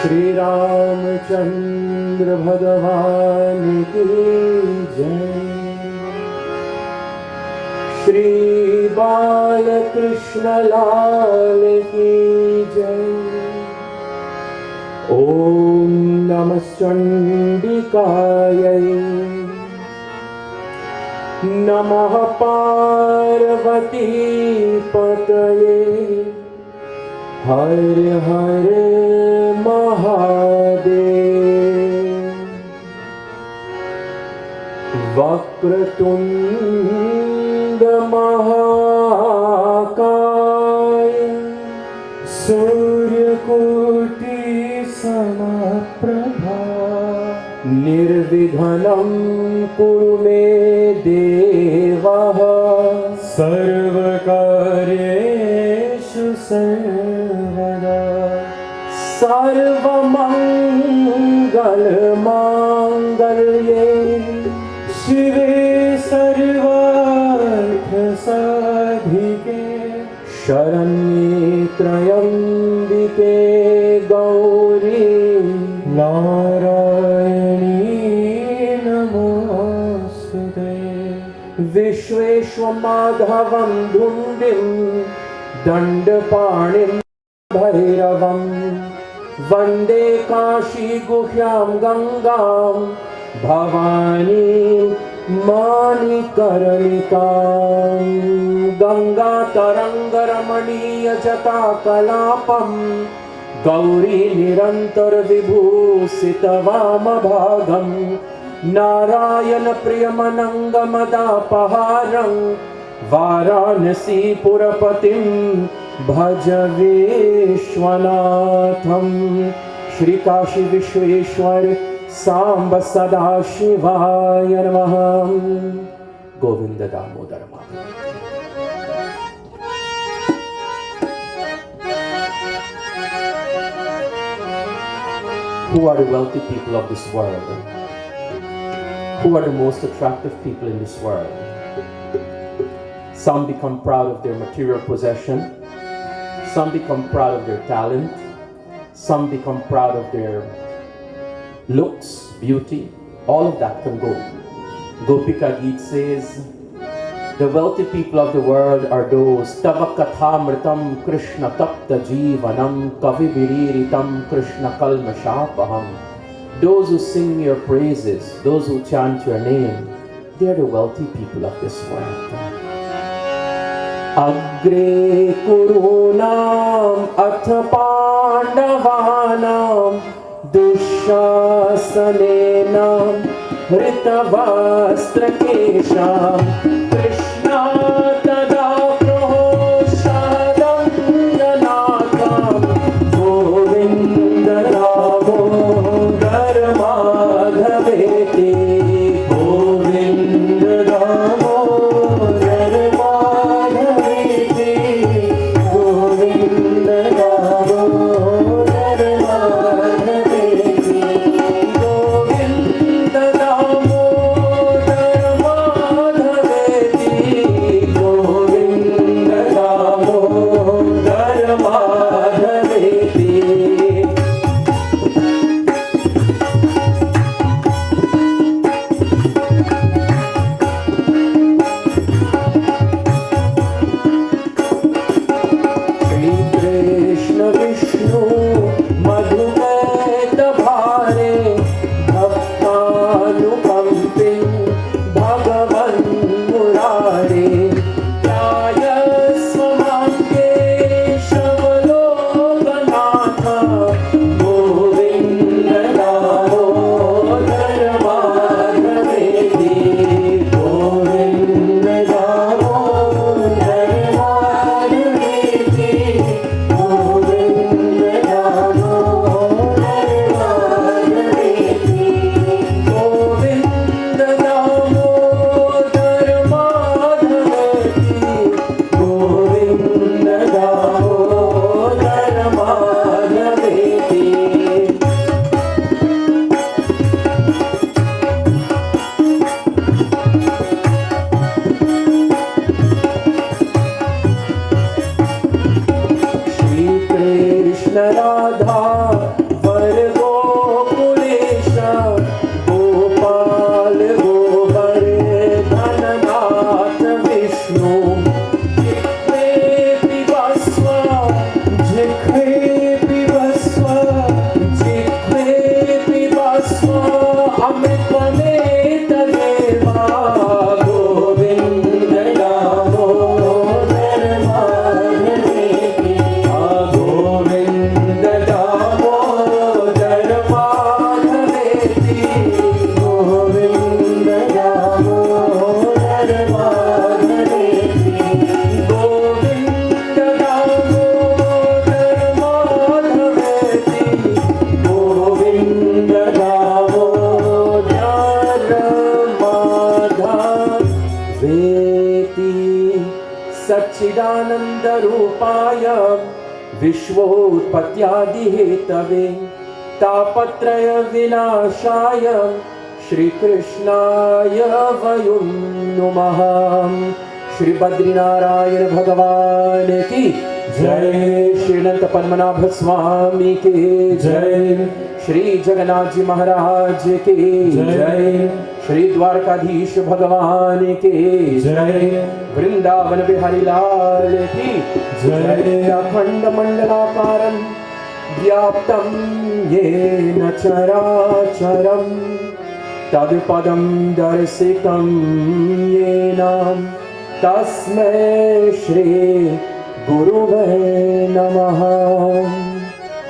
श्री रामचंद्र भगवान की जय। श्री बालकृष्ण लाल की जय। ओम नमः चंडिकायै नमः पार्वती पतये हर हर महादेव। वक्रतुंड महाकाय सूर्यकोटि समप्रभा निर्विघ्नं कुरु मे देव सर्वकार्येषु सर्वदा। सर्वमंगलमांगल्ये शिवे सर्वार्थसाधिके शरण्ये त्र्यंबिके गौरी नारायणी नमोस्तुते। विश्वेश्वमाधवं धुण्डिं दण्डपाणिं भैरवं वन्दे काशीगुह्यां गंगां भवानीं मानिकर्णिकां। गंगातरङ्गरमणीयजटाकलापं गौरी निरन्तरविभूषितवामभागं नारायण प्रियमनङ्गमदापहारं वाराणसीपुरपतिं भज विश्वनाथं। श्री काशी विश्वेश्वर सांब सदाशिवाय नमः। Govind Damodar Madhav. Who are the wealthy people of this world? Who are the most attractive people in this world? Some become proud of their material possession. Some become proud of their talent. Some become proud of their looks, beauty. All of that can go. Gopika Gita says, the wealthy people of the world are those Tava Katha Mritam Krishna Tapta Jivanam Kavi Viriritam Krishna Kalmashapaham. Those who sing your praises, those who chant your name, they are the wealthy people of this world. Agre Kurunam Atha Pandavanam Dushasanenam Ritavastrakesham Krishna Tada Prohoshadam Nanatam Govinda Damodar Madhaveti Govinda Damodar Madhaveti Govinda Damodar Madhaveti Govinda Damodar Madhaveti Govinda Damodar Madhaveti. Shri Krishna Vishnu Madhumet Bhare Bhaktanukampin Bhagavan Murare Jaya Swamamke Shavalokanatha Govinda Damodar Madhaveti Govinda Damodar Madhaveti Govinda Damodar Madhaveti Govinda Damodar Madhaveti Govinda Damodar Madhaveti. Shri Krishna Radha Kumar Gokulesh Gopal Govardhannath Vishnu सच्चिदानंद रूपाय विश्वोत्पत्त्यादि हेतवे तापत्रय विनाशाय श्री कृष्णाय वयं नमः। श्री बद्रीनारायण भगवान की जय। श्री अनंत पद्मनाभ स्वामी के जय। श्री जगन्नाथ जी महाराज के जय। श्री द्वारकाधीश भगवान के जय। वृंदावन बिहारी लाल की जय। अखंड मंडलाकारं व्याप्तं येन चराचरं तत्पदं दर्शितं येन तस्मै श्री गुरुवे नमः।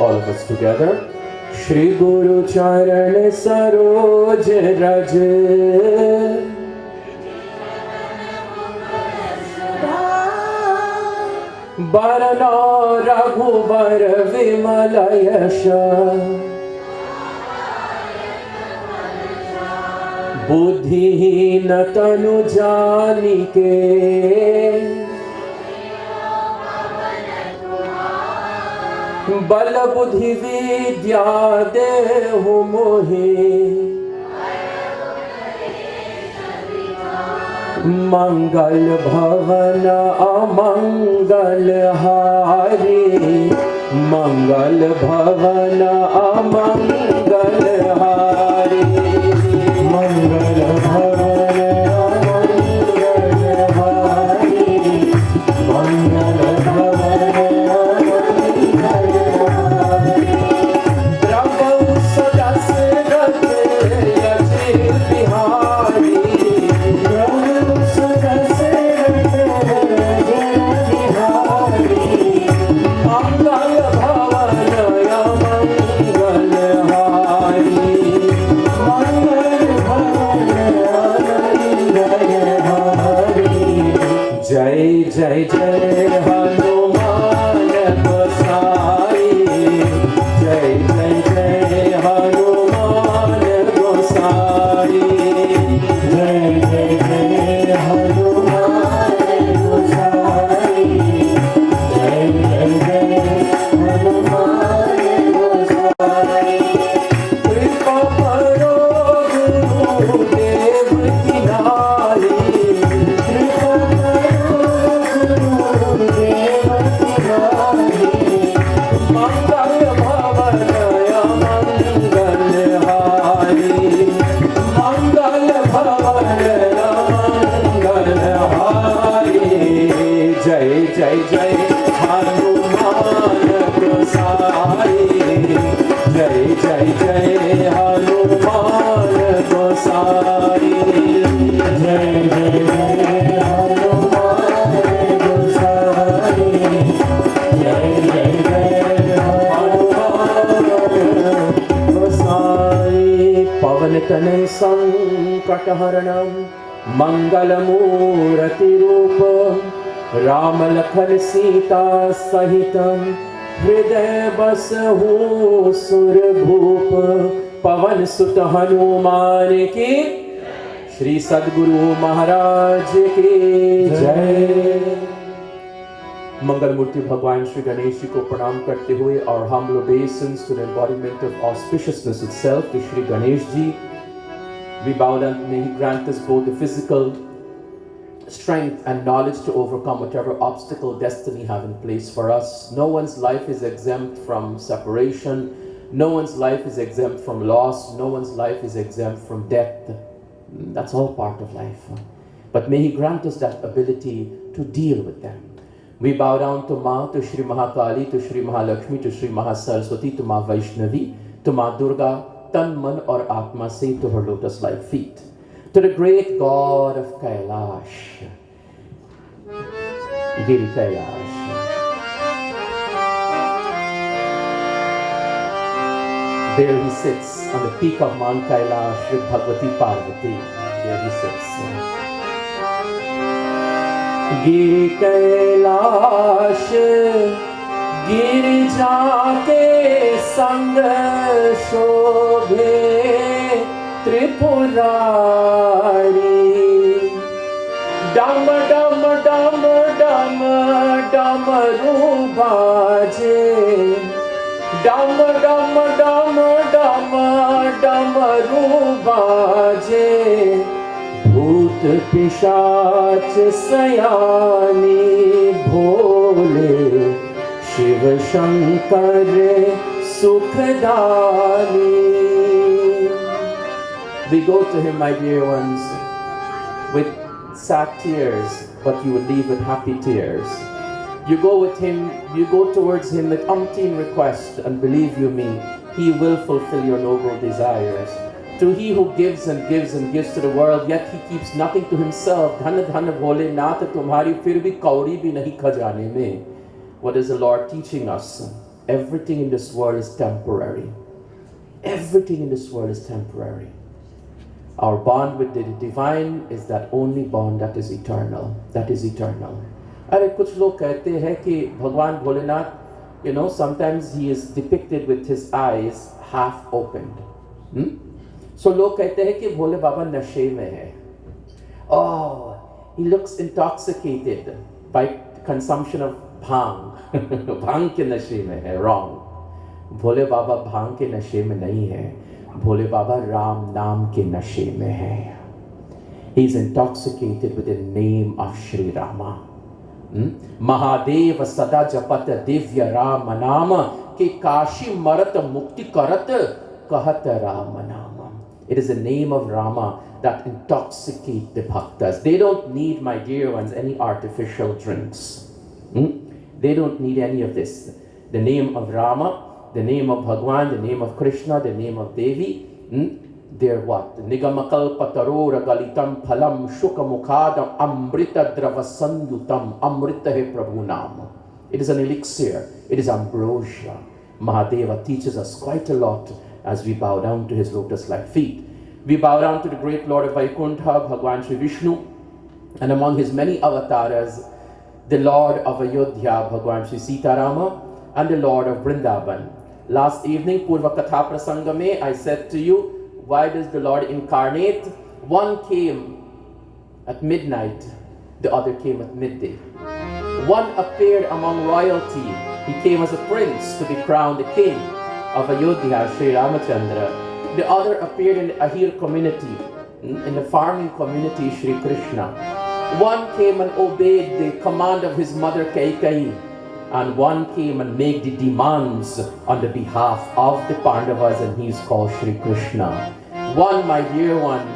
All of us together. Shri गुरु चरण सरोज रज बरनो रघुबर विमल यश बुद्धिहीन तनु जानिके बल बुद्धि विद्या देहु मोहि मंगल भवन अमंगल हारी मंगल भवन अमंगल हारी मंगल भवन अमंगल हारी मंगल भवन जय जय हनुमान गोसाई जय जय जय हनुमान गोसाई जय जय जय हनुमान गोसाई जय जय जय हनुमान गोसाई। कृपा करो गुरुदेव की नारी जय जय हनुमान गोसाई जय जय जय हनुमान गोसाई जय जय जय हनुमान गोसाई जय जय जय हनुमान गोसाई। पवन तनय संकट हरणं मंगल मूर्ति रूप राम लखन सीता सहितं हृदय बसहु सुरभूप। पवन सुत हनुमान की श्री सद्गुरु महाराज की जय। मंगल मूर्ति भगवान श्री गणेश जी को प्रणाम करते हुए और humble obeisance to the embodiment of auspiciousness itself to Shri Ganesh ji, we bow down. May he grant us both the physical strength and knowledge to overcome whatever obstacle destiny have in place for us. No one's life is exempt from separation. No one's life is exempt from loss. No one's life is exempt from death. That's all part of life. But may He grant us that ability to deal with them. We bow down to Ma, to Shri Mahakali, to Shri Mahalakshmi, to Shri Mahasaraswati, to Ma Vaishnavi, to Ma Durga, tan, man or atma se, to her lotus-like feet. To the great God of Kailash, Giri Kailash. There he sits on the peak of Mount Kailash with Bhagwati Parvati. There he sits. Giri Kailash, Girija के संग शोभे त्रिपुरारी डम डम डम डम डमरू बाजे डम डम डम डम डमरू बाजे भूत पिशाच सयानी भोले Shiv Shankar सुखदानी. We go to him, my dear ones, with sad tears, but you will leave with happy tears. You go with him, you go towards him with umpteen requests, and believe you me, he will fulfill your noble desires. To he who gives and gives and gives to the world, yet he keeps nothing to himself. Dhan dhan bhole nath tumhari fir bhi kauri bhi nahi khajane mein. What is the Lord teaching us? Everything in this world is temporary. Everything in this world is temporary. Our bond with the divine is that only bond that is eternal. That is eternal. अरे कुछ लोग कहते हैं कि भगवान Bholenath, you know, sometimes he is depicted with his eyes half opened. So लोग कहते हैं कि भोले बाबा नशे में है. Oh, he looks intoxicated by consumption of भांग. भांग के नशे में है. Wrong. भोले बाबा भांग के नशे में नहीं है. भोले बाबा राम नाम के नशे में है. He is intoxicated with the name of Shri Rama. Mahadev सदा जपत दिव्य राम नाम के काशी मरत मुक्ति करत कहत राम नाम. It is the name of Rama that intoxicate the bhaktas. They don't need, my dear ones, any artificial drinks. They don't need any of this. The name of Rama, the name of Bhagwan, the name of Krishna, the name of Devi, they're what? Nigamakal patarora galitam phalam shukamukhadam amrita dravasanyutam amrita he prabhu nam. It is an elixir. It is ambrosia. Mahadeva teaches us quite a lot as we bow down to his lotus-like feet. We bow down to the great Lord of Vaikuntha, Bhagwan Shri Vishnu, and among his many avatars, the Lord of Ayodhya, Bhagwan Shri Sitarama, and the Lord of Vrindavan. Last evening, Purva Katha Prasanga mein, I said to you, why does the Lord incarnate? One came at midnight, the other came at midday. One appeared among royalty. He came as a prince to be crowned the king of Ayodhya, Sri Ramachandra. The other appeared in the Ahir community, in the farming community, Sri Krishna. One came and obeyed the command of his mother Kaikeyi, and one came and made the demands on the behalf of the Pandavas, and he is called Sri Krishna. One, my dear one,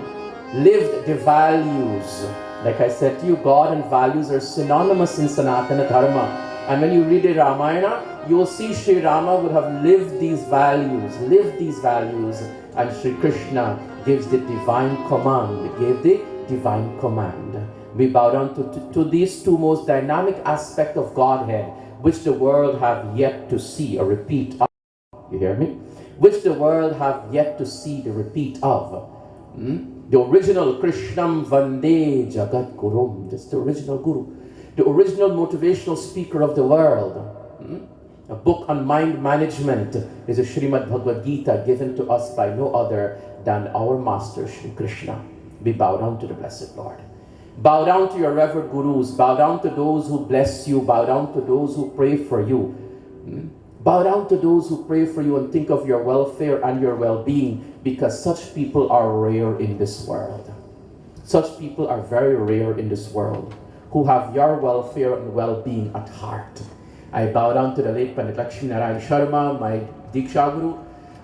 lived the values. Like I said to you, God and values are synonymous in Sanatana Dharma. And when you read the Ramayana, you will see Sri Rama would have lived these values, and Sri Krishna gives the divine command, gave the divine command. We bow down to these two most dynamic aspects of Godhead, which the world have yet to see a repeat of. You hear me? Which the world have yet to see the repeat of. The original Krishnam Vande Jagat Gurum, just the original Guru, the original motivational speaker of the world. A book on mind management is a Srimad Bhagavad Gita given to us by no other than our Master Shri Krishna. We bow down to the Blessed Lord. Bow down to your revered gurus. Bow down to those who bless you. Bow down to those who pray for you. Bow down to those who pray for you and think of your welfare and your well-being, because such people are rare in this world. Such people are very rare in this world, who have your welfare and well-being at heart. I bow down to the late Pandit Lakshmi Narayan Sharma, my Diksha Guru,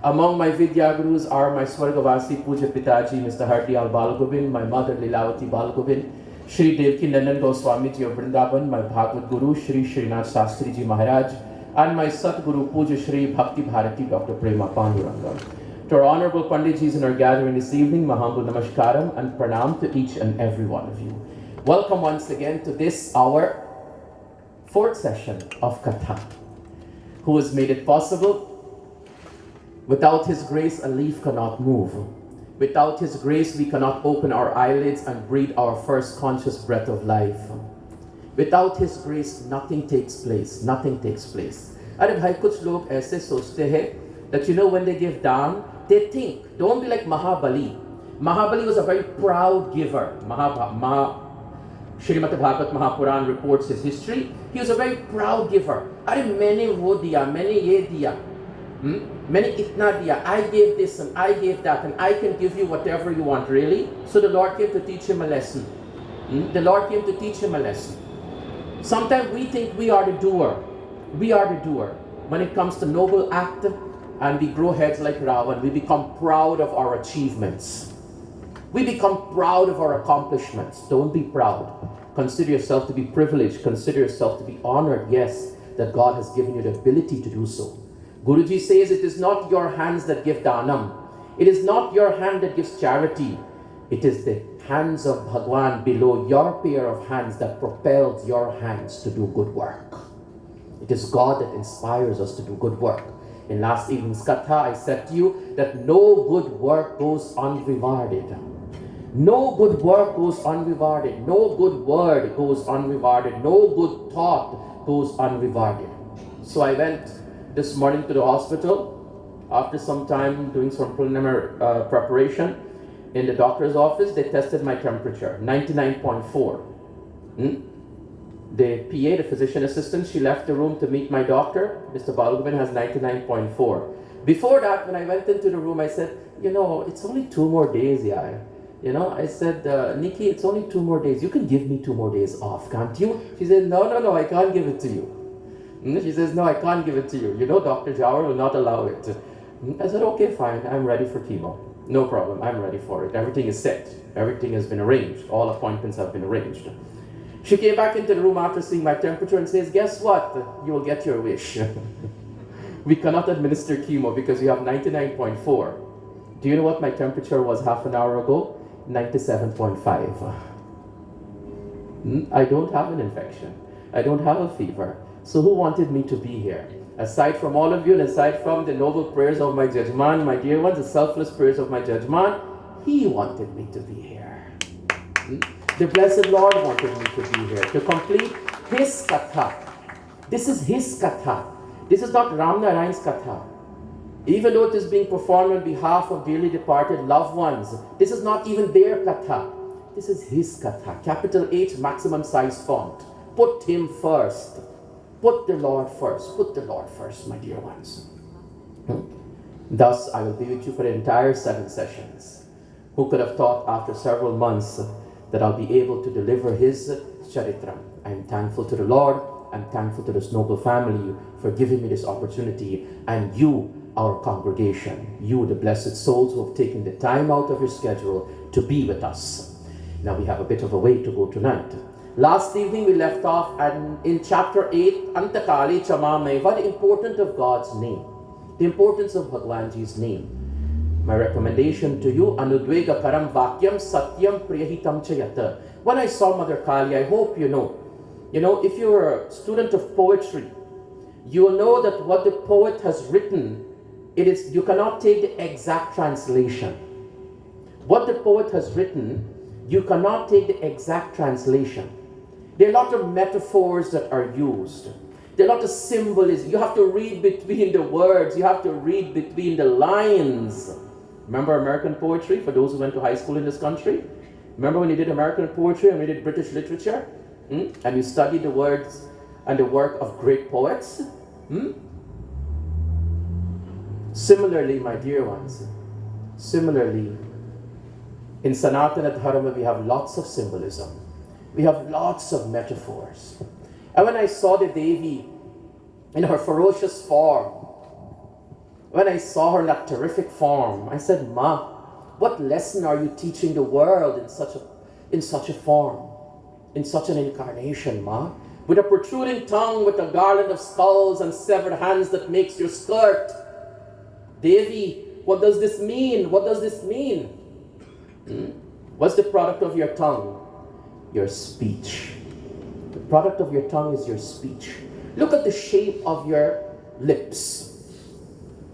Among my Vidyagurus are my Swargavasi Puja Pitaji, Mr. Rajin Balgobind, my mother Lilavati Balgobind, Shri Devki Nandan Goswami Ji of Vrindavan, my Bhagavad Guru, Shri Srinath Shastri Ji Maharaj, and my Satguru Puja Shri Bhakti Bharati Dr. Prema Panduranga. To our honorable Panditjis in our gathering this evening, my humble namaskaram and pranam to each and every one of you. Welcome once again to this, our fourth session of Katha. Who has made it possible? Without His grace, a leaf cannot move. Without His grace, we cannot open our eyelids and breathe our first conscious breath of life. Without His grace, nothing takes place. Nothing takes place. अरे भाई कुछ लोग ऐसे सोचते हैं that when they give dawn, they think. Don't be like Mahabali. Mahabali was a very proud giver. Srimad Bhagavad Mahapuran reports his history. He was a very proud giver. अरे मैंने वो दिया, मैंने ये दिया. Many itna diya, I gave this and I gave that and I can give you whatever you want, really? So the Lord came to teach him a lesson. The Lord came to teach him a lesson. Sometimes we think we are the doer. We are the doer. When it comes to noble act and we grow heads like Ravan, we become proud of our achievements. We become proud of our accomplishments. Don't be proud. Consider yourself to be privileged. Consider yourself to be honored, yes, that God has given you the ability to do so. Guruji says it is not your hands that give dhanam. It is not your hand that gives charity. It is the hands of Bhagwan below your pair of hands that propels your hands to do good work. It is God that inspires us to do good work. In last evening's Katha, I said to you that no good work goes unrewarded. No good work goes unrewarded. No good word goes unrewarded. No good thought goes unrewarded. So I went this morning to the hospital. After some time doing some preliminary preparation in the doctor's office, they tested my temperature, 99.4. The PA, the physician assistant, she left the room to meet my doctor. Mr. Balgobind has 99.4. Before that, when I went into the room, I said, it's only 2 more days, yeah. I said, Nikki, it's only 2 more days. You can give me 2 more days off, can't you? She said, no, I can't give it to you. She says, no, I can't give it to you. Dr. Jawar will not allow it. I said, okay, fine. I'm ready for chemo. No problem. I'm ready for it. Everything is set. Everything has been arranged. All appointments have been arranged. She came back into the room after seeing my temperature and says, guess what? You will get your wish. We cannot administer chemo because you have 99.4. Do you know what my temperature was half an hour ago? 97.5. I don't have an infection. I don't have a fever. So who wanted me to be here? Aside from all of you and aside from the noble prayers of my Jajman, my dear ones, the selfless prayers of my Jajman, he wanted me to be here. The blessed Lord wanted me to be here to complete his Katha. This is his Katha. This is not Ram Narayan's Katha. Even though it is being performed on behalf of dearly departed loved ones, this is not even their Katha. This is his Katha. Capital H, maximum size font. Put him first. Put the Lord first. Put the Lord first, my dear ones. Thus, I will be with you for the entire 7 sessions. Who could have thought after several months that I'll be able to deliver his charitra? I am thankful to the Lord. I'm thankful to this noble family for giving me this opportunity. And you, our congregation, you, the blessed souls who have taken the time out of your schedule to be with us. Now we have a bit of a way to go tonight. Last evening we left off in chapter 8, Antakali Chamame, what the importance of God's name, the importance of Bhagwanji's name. My recommendation to you, Anudvega Karam Vakyam Satyam Priyahitam Chayata. When I saw Mother Kali, I hope you know, if you're a student of poetry, you will know that what the poet has written, you cannot take the exact translation. What the poet has written, you cannot take the exact translation. There are a lot of metaphors that are used. There are a lot of symbolism. You have to read between the words. You have to read between the lines. Remember American poetry, for those who went to high school in this country? Remember when you did American poetry and we did British literature? And you studied the words and the work of great poets? Similarly, my dear ones, in Sanatana Dharma we have lots of symbolism. We have lots of metaphors. And when I saw the Devi in her ferocious form, When I saw her in that terrific form, I said, Ma, what lesson are you teaching the world in such a form, in such an incarnation, Ma? With a protruding tongue, with a garland of skulls and severed hands that makes your skirt. Devi, what does this mean? What does this mean? What's the product of your tongue? Your speech. The product of your tongue is your speech. Look at the shape of your lips.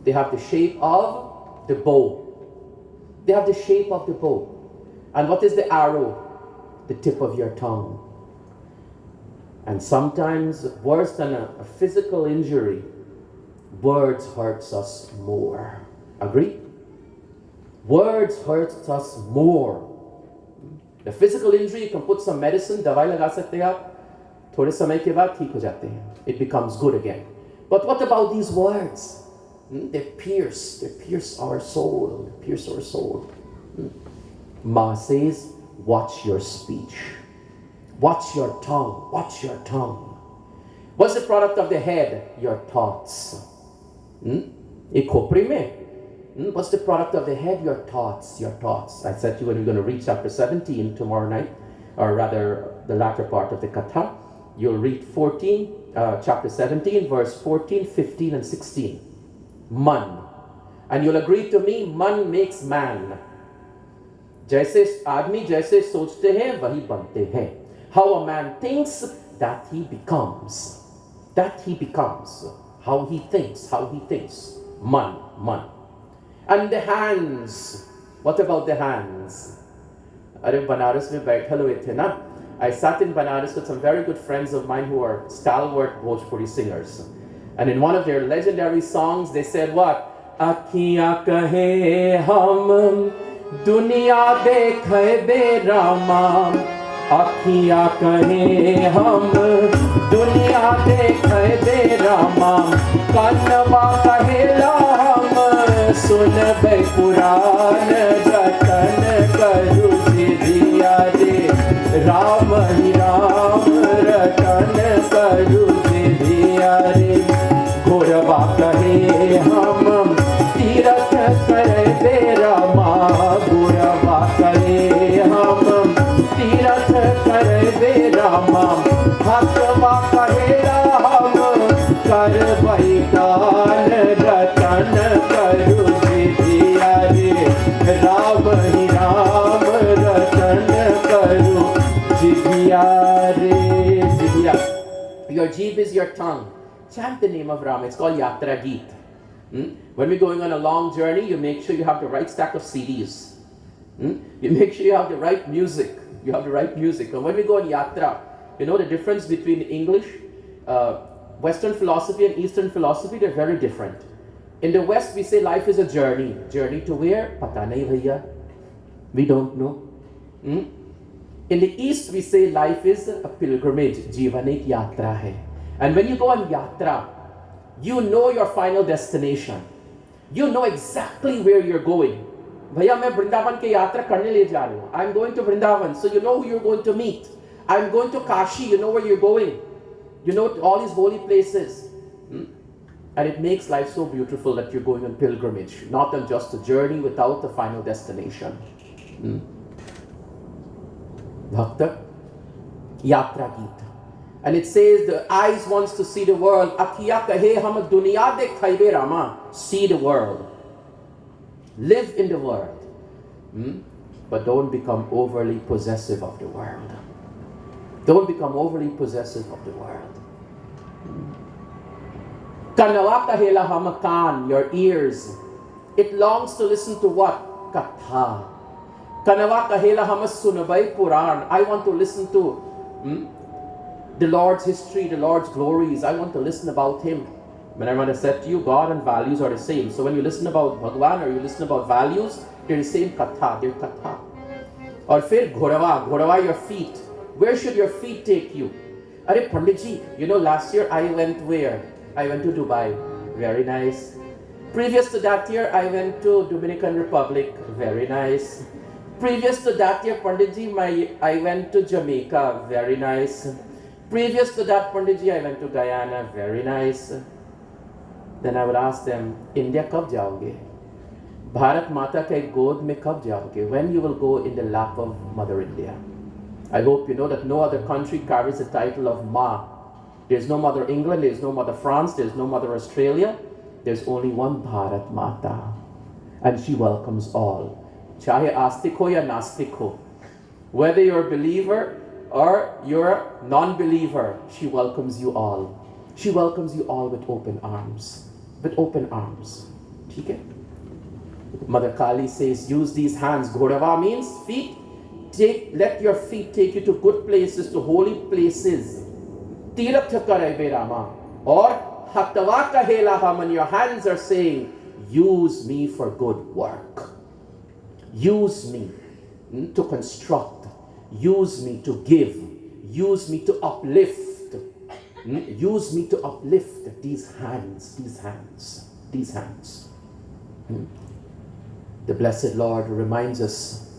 They have the shape of the bow. They have the shape of the bow. And what is the arrow? The tip of your tongue. And sometimes, worse than a physical injury, words hurts us more. Agree? Words hurts us more. The physical injury, you can put some medicine, दवाई लगा सकते हैं आप, थोड़े समय के बाद ठीक हो जाते हैं. It becomes good again. But what about these words? They pierce our soul. They pierce our soul. Ma says, watch your speech. Watch your tongue. Watch your tongue. What's the product of the head? Your thoughts. What's the product of the head? Your thoughts. Your thoughts. I said to you when we're going to read chapter 17 tomorrow night, or rather the latter part of the Katha. You'll read chapter 17, verse 14, 15, and 16. Man. And you'll agree to me, man makes man. जैसे आदमी जैसे सोचते हैं वही बनते हैं. How a man thinks, that he becomes. That he becomes. How he thinks. Man. And the hands. What about the hands? अरे बनारस में बैठल हुए थे ना. I sat in Banaras with some very good friends of mine who are stalwart Bhojpuri singers. And in one of their legendary songs, they said what? Akhiyan kahe hum duniya dekhe be Rama. Akhiyan kahe hum duniya dekhe be Rama. Kanwa kahela hum sunbe Puran ratan karu jiya de. Ram ही राम रतन करू जिया रे. घोरवा कहे हम तीरथ करे दे रामा. घोरवा कहे हम तीरथ करे दे रामा. भक्तवा कहे हम कर बैठान रतन करू जिया रे. राम ही राम रतन करू. Your jeeb is your tongue. Chant the name of Ram. It's called Yatra Geet. When we're going on a long journey, you make sure you have the right stack of CDs. You make sure you have the right music. And when we go on Yatra, you know the difference between English, Western philosophy and Eastern philosophy, they're very different. In the West, we say life is a journey. Journey to where? Pata nahi bhaiya. We don't know. In the East, we say life is a pilgrimage. Jeevan ek yatra hai. And when you go on yatra, you know your final destination. You know exactly where you're going. Bhaiya, main Vrindavan ke yatra karne le ja raha hu. I'm going to Vrindavan, so you know who you're going to meet. I'm going to Kashi, you know where you're going. You know all these holy places. And it makes life so beautiful that you're going on pilgrimage, not on just a journey without a final destination. Bhakta, Yatra Gita. And it says the eyes wants to see the world. Akhiya kahe hum duniya dekhai be Rama. See the world. Live in the world. But don't become overly possessive of the world. Don't become overly possessive of the world. Kanawa kahela hum kaan, your ears. It longs to listen to what? Katha. Kanawa kahela hum sunabai Puran. I want to listen to the Lord's history, the Lord's glories. I want to listen about Him. When I want to say to you, God and values are the same. So when you listen about Bhagwan or you listen about values, they're the same Katha. They're Katha. Or fir Ghorawa, your feet. Where should your feet take you? Are Pandit ji, you know last year I went where? I went to Dubai. Very nice. Previous to that year, I went to Dominican Republic. Very nice. Previous to that year, Pandit ji, I went to Jamaica. Very nice. Previous to that, Pandit ji, I went to Guyana. Very nice. Then I would ask them, India kab jaoge? Bharat Mata ke god mein kab jaoge? When you will go in the lap of Mother India? I hope you know that no other country carries the title of Ma. There's no Mother England, there's no Mother France, there's no Mother Australia. There's only one Bharat Mata. And she welcomes all. Chahe astik ho ya nastik ho. Whether you're a believer or you're a non-believer, she welcomes you all. She welcomes you all with open arms. With open arms. Okay? Mother Kali says, use these hands. Ghodava means feet. Let your feet take you to good places, to holy places. Tirath kare berama. Or hatava kahelaha, when your hands are saying, use me for good work. Use me to construct. Use me to give. Use me to uplift. Use me to uplift these hands, these hands, these hands. The Blessed Lord reminds us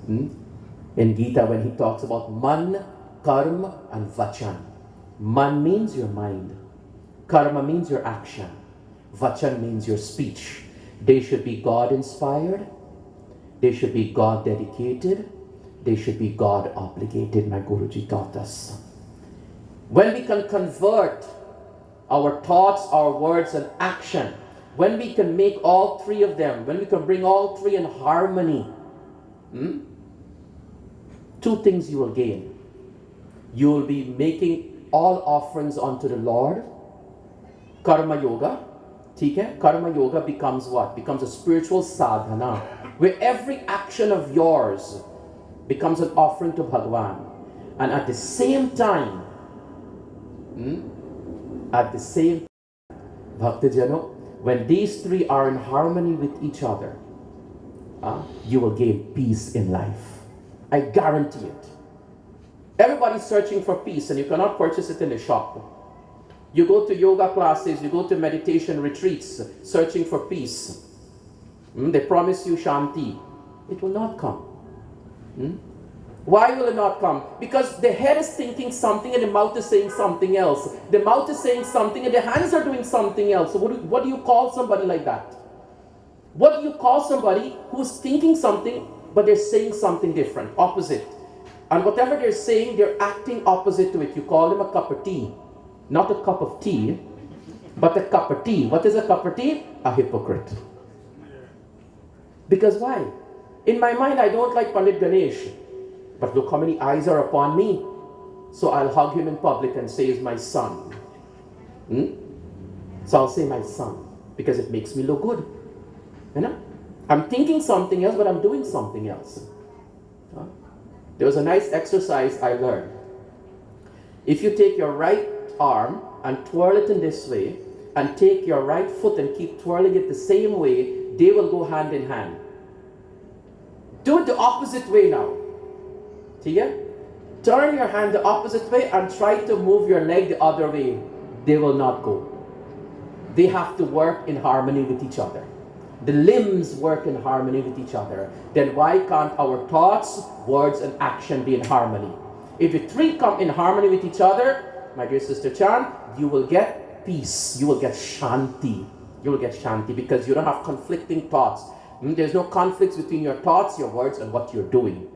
in Gita when he talks about man, karma and vachan. Man means your mind. Karma means your action. Vachan means your speech. They should be God-inspired. They should be God-dedicated. They should be God-obligated, my Guruji taught us. When we can convert our thoughts, our words and action, when we can make all three of them, when we can bring all three in harmony, two things you will gain. You will be making all offerings unto the Lord. Karma yoga. Karma yoga becomes what? Becomes a spiritual sadhana, where every action of yours becomes an offering to Bhagwan. And at the same time, Bhaktijano, when these three are in harmony with each other, you will gain peace in life. I guarantee it. Everybody's searching for peace and you cannot purchase it in the shop. You go to yoga classes, you go to meditation retreats, searching for peace. They promise you shanti. It will not come. Why will it not come? Because the head is thinking something and the mouth is saying something else. The mouth is saying something and the hands are doing something else. So what do you call somebody like that? What do you call somebody who's thinking something but they're saying something different, opposite? And whatever they're saying, they're acting opposite to it. You call them a cup of tea. Not a cup of tea, but a cup of tea. What is a cup of tea? A hypocrite. Because why? In my mind, I don't like Pandit Ganesh. But look how many eyes are upon me. So I'll hug him in public and say he's my son. So I'll say my son. Because it makes me look good. You know? I'm thinking something else, but I'm doing something else. There was a nice exercise I learned. If you take your right arm and twirl it in this way, and take your right foot and keep twirling it the same way, they will go hand in hand. Do it the opposite way now. Turn your hand the opposite way and try to move your leg the other way. They will not go. They have to work in harmony with each other. The limbs work in harmony with each other. Then why can't our thoughts, words and action be in harmony? If the three come in harmony with each other, my dear Sister Chan, you will get peace. You will get shanti. You will get shanti because you don't have conflicting thoughts. There's no conflicts between your thoughts, your words, and what you're doing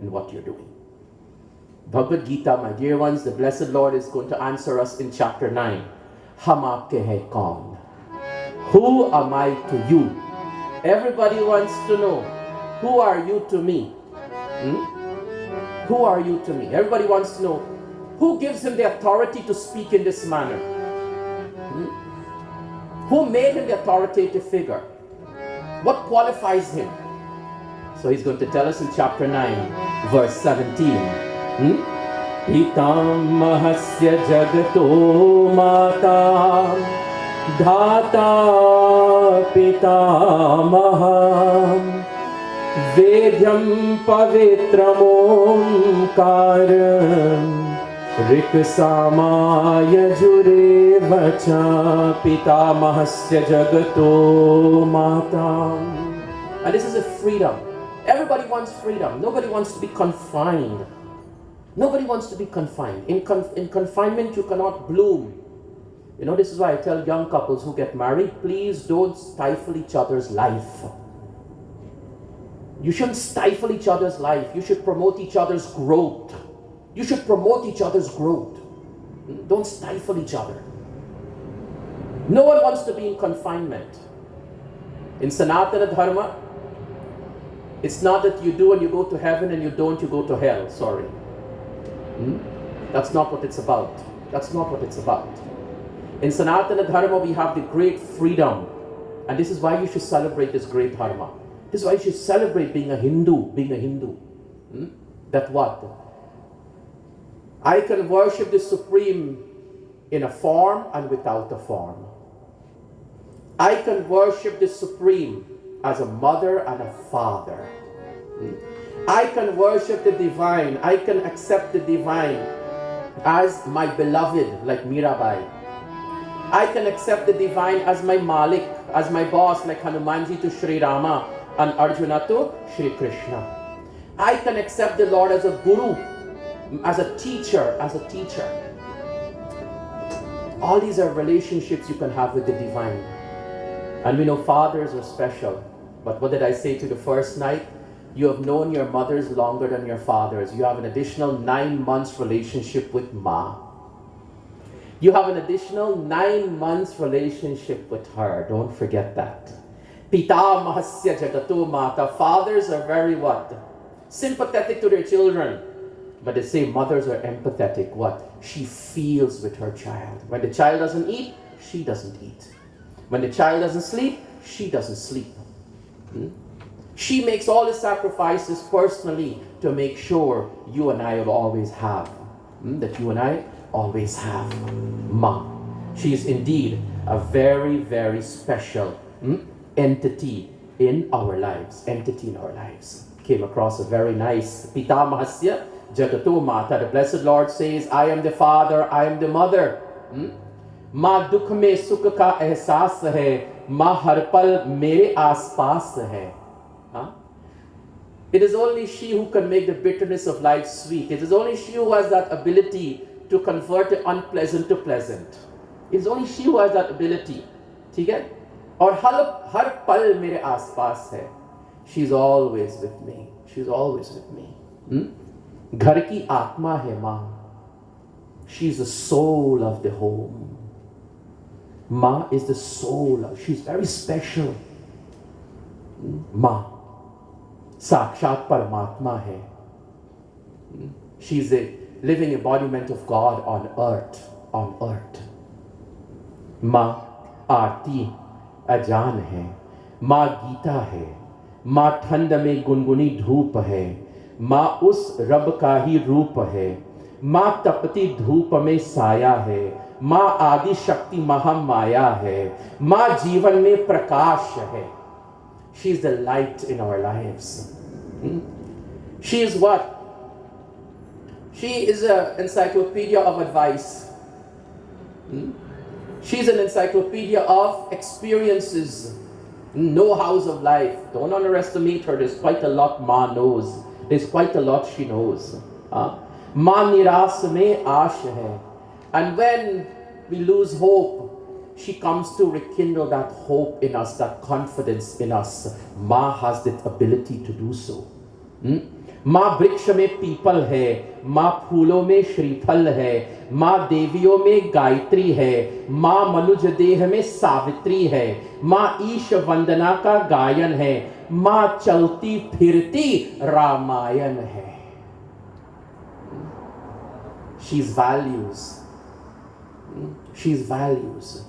Bhagavad Gita, my dear ones, the Blessed Lord is going to answer us in chapter 9. Hum aapke hai kaun? Who am I to you? Everybody wants to know, who are you to me? Who are you to me? Everybody wants to know, who gives him the authority to speak in this manner? Who made him the authoritative figure? What qualifies him? So he's going to tell us in chapter 9, verse 17. Pitamahasya jagato mata dhata pitamaham vedyam pavitram omkaram riksamaya jure vacha pitamahasya jagato mata. And this is a freedom. Everybody wants freedom. Nobody wants to be confined. Nobody wants to be confined. In confinement, you cannot bloom. You know, this is why I tell young couples who get married, please don't stifle each other's life. You shouldn't stifle each other's life. You should promote each other's growth. You should promote each other's growth. Don't stifle each other. No one wants to be in confinement. In Sanatana Dharma, it's not that you do and you go to heaven and you don't, you go to hell. Sorry. That's not what it's about. That's not what it's about. In Sanatana Dharma, we have the great freedom. And this is why you should celebrate this great Dharma. This is why you should celebrate being a Hindu. That what? I can worship the Supreme in a form and without a form. I can worship the Supreme as a mother and a father. I can worship the Divine. I can accept the Divine as my beloved, like Mirabai. I can accept the Divine as my Malik, as my boss, like Hanumanji to Sri Rama and Arjuna to Sri Krishna. I can accept the Lord as a guru, as a teacher, All these are relationships you can have with the Divine. And we know fathers are special. But what did I say to the first night? You have known your mothers longer than your fathers. You have an additional 9 months relationship with Ma. You have an additional 9 months relationship with her. Don't forget that. Pita mahasya jagato mata. Fathers are very what? Sympathetic to their children. But they say mothers are empathetic. What? She feels with her child. When the child doesn't eat, she doesn't eat. When the child doesn't sleep, she doesn't sleep. She makes all the sacrifices personally to make sure you and I will always have. That you and I always have. Ma. She is indeed a very, very special entity in our lives. Came across a very nice Pita Mahasya Jagato Mata. The Blessed Lord says, I am the father, I am the mother. माँ दुख में सुख का एहसास है, माँ हर पल मेरे आसपास है. It is only she who can make the bitterness of life sweet. It is only she who has that ability to convert the unpleasant to pleasant. It is only she who has that ability. ठीक है? और हर पल मेरे आसपास है. She is always with me. She is always with me. घर की आत्मा है माँ. She is the soul of the home. Ma is the soul. She's very special. Ma. Sakshat Paramatma hai. She's a living embodiment of God on earth. Ma Aarti Ajan hai. Ma Gita hai. Ma ठंड में गुनगुनी धूप है. माँ उस रब का ही रूप है. माँ तपती धूप में साया है. माँ आदि शक्ति महामाया है. माँ जीवन में प्रकाश है. She is the light in our lives. She is what? She is an encyclopedia of advice. She is an encyclopedia of experiences, know-hows of life. Don't underestimate her. There's quite a lot Ma knows. There's quite a lot she knows. Ma niras mein aash hai. And when we lose hope, she comes to rekindle that hope in us, that confidence in us. Ma has that ability to do so. माँ वृक्ष में people है. माँ फूलों में श्रीफल है. माँ देवियों में गायत्री है. माँ मनुज देह में सावित्री है. माँ ईश वंदना का गायन है. माँ चलती फिरती रामायण है. She's values. She's values.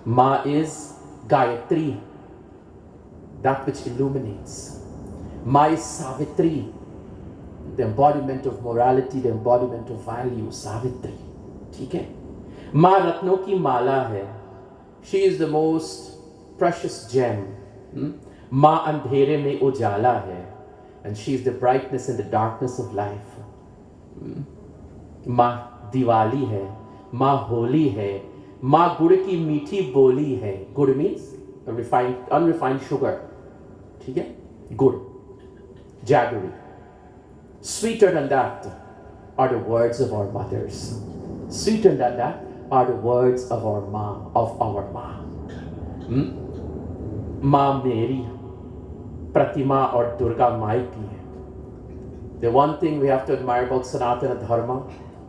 Ma is Gayatri, that which illuminates. Ma is Savitri, the embodiment of morality, the embodiment of value. Savitri. ठीक है? Ma रत्नों की माला है. She is the most precious gem. Ma अंधेरे में उजाला है. And she is the brightness in the darkness of life. माँ दिवाली है. माँ होली है. माँ गुड़ की मीठी बोली है. गुड़ means unrefined sugar. ठीक है? गुड़. Jaggery. Sweeter than that are the words of our mothers. Sweeter than that are the words of our Ma, Hmm? Ma Mary, Pratima or Durga Mai ki hai. The one thing we have to admire about Sanatana Dharma,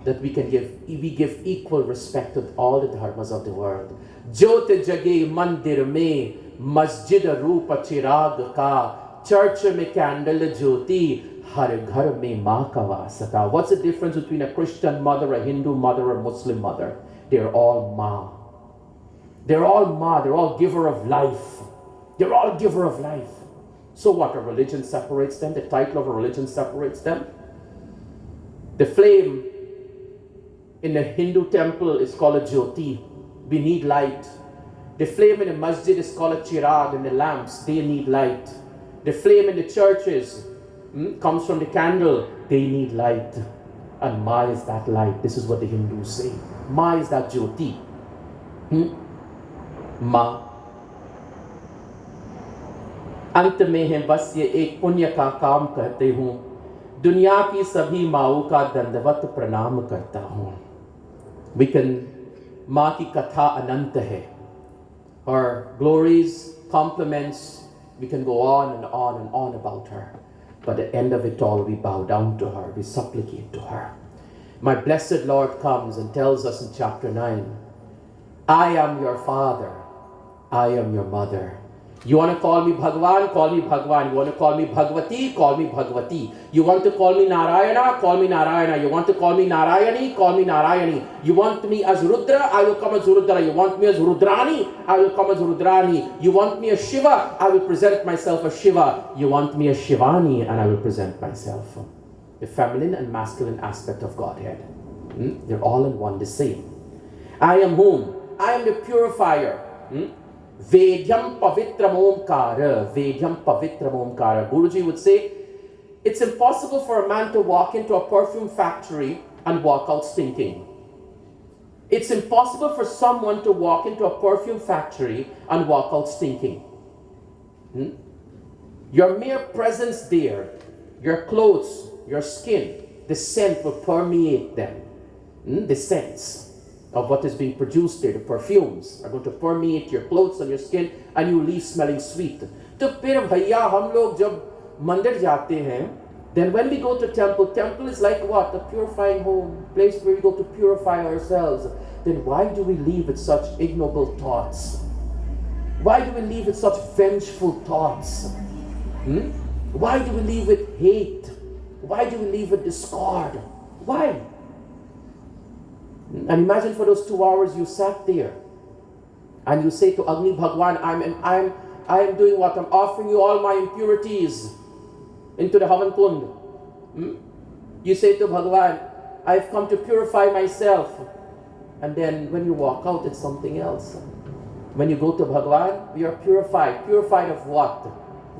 that we give equal respect to all the dharmas of the world. Jyot jage mandir mein, masjid roopa chirag ka, church mein candle jyoti, har ghar mein maa ka vasa ka. What's the difference between a Christian mother, a Hindu mother, a Muslim mother? They're all Ma. They're all Ma. They're all giver of life. They're all giver of life. So what? A religion separates them? The title of a religion separates them? The flame in the Hindu temple is called a jyoti. We need light. The flame in the masjid is called a chirag, and the lamps, they need light. The flame in the churches comes from the candle, they need light. And Ma is that light. This is what the Hindus say. Ma is that jyoti. Ma. अंत में है बस ये एक पुण्य का काम करते हूँ, दुनिया की सभी माओं का दंडवत प्रणाम करता हूँ. We can, माँ की कथा अनंत है. Her glories, compliments, we can go on and on and on about her. But at the end of it all, we bow down to her, we supplicate to her. My blessed Lord comes and tells us in chapter 9, I am your father, I am your mother. You want to call me Bhagwan? Call me Bhagwan. You want to call me Bhagwati? Call me Bhagwati. You want to call me Narayana? Call me Narayana. You want to call me Narayani? Call me Narayani. You want me as Rudra? I will come as Rudra. You want me as Rudrani? I will come as Rudrani. You want me as Shiva? I will present myself as Shiva. You want me as Shivani? And I will present myself. The feminine and masculine aspect of Godhead. They're all in one, the same. I am whom? I am the purifier. Vedyam pavitram omkara, Vedyam pavitram omkara. Guruji would say, it's impossible for a man to walk into a perfume factory and walk out stinking. It's impossible for someone to walk into a perfume factory and walk out stinking. Your mere presence there, your clothes, your skin, the scent will permeate them. The scents of what is being produced there, the perfumes are going to permeate your clothes and your skin, and you leave smelling sweet. तो फिर भैया हम लोग जब मंदिर जाते हैं, then when we go to temple is like what? A purifying home, place where we go to purify ourselves. Then why do we leave with such ignoble thoughts? Why do we leave with such vengeful thoughts? Why do we leave with hate? Why do we leave with discord? Why? And imagine for those 2 hours you sat there and you say to Agni Bhagwan, I am doing what? I'm offering you all my impurities into the Havan Kund. You say to Bhagwan, I've come to purify myself. And then when you walk out, it's something else. When you go to Bhagwan, we are purified. Purified of what?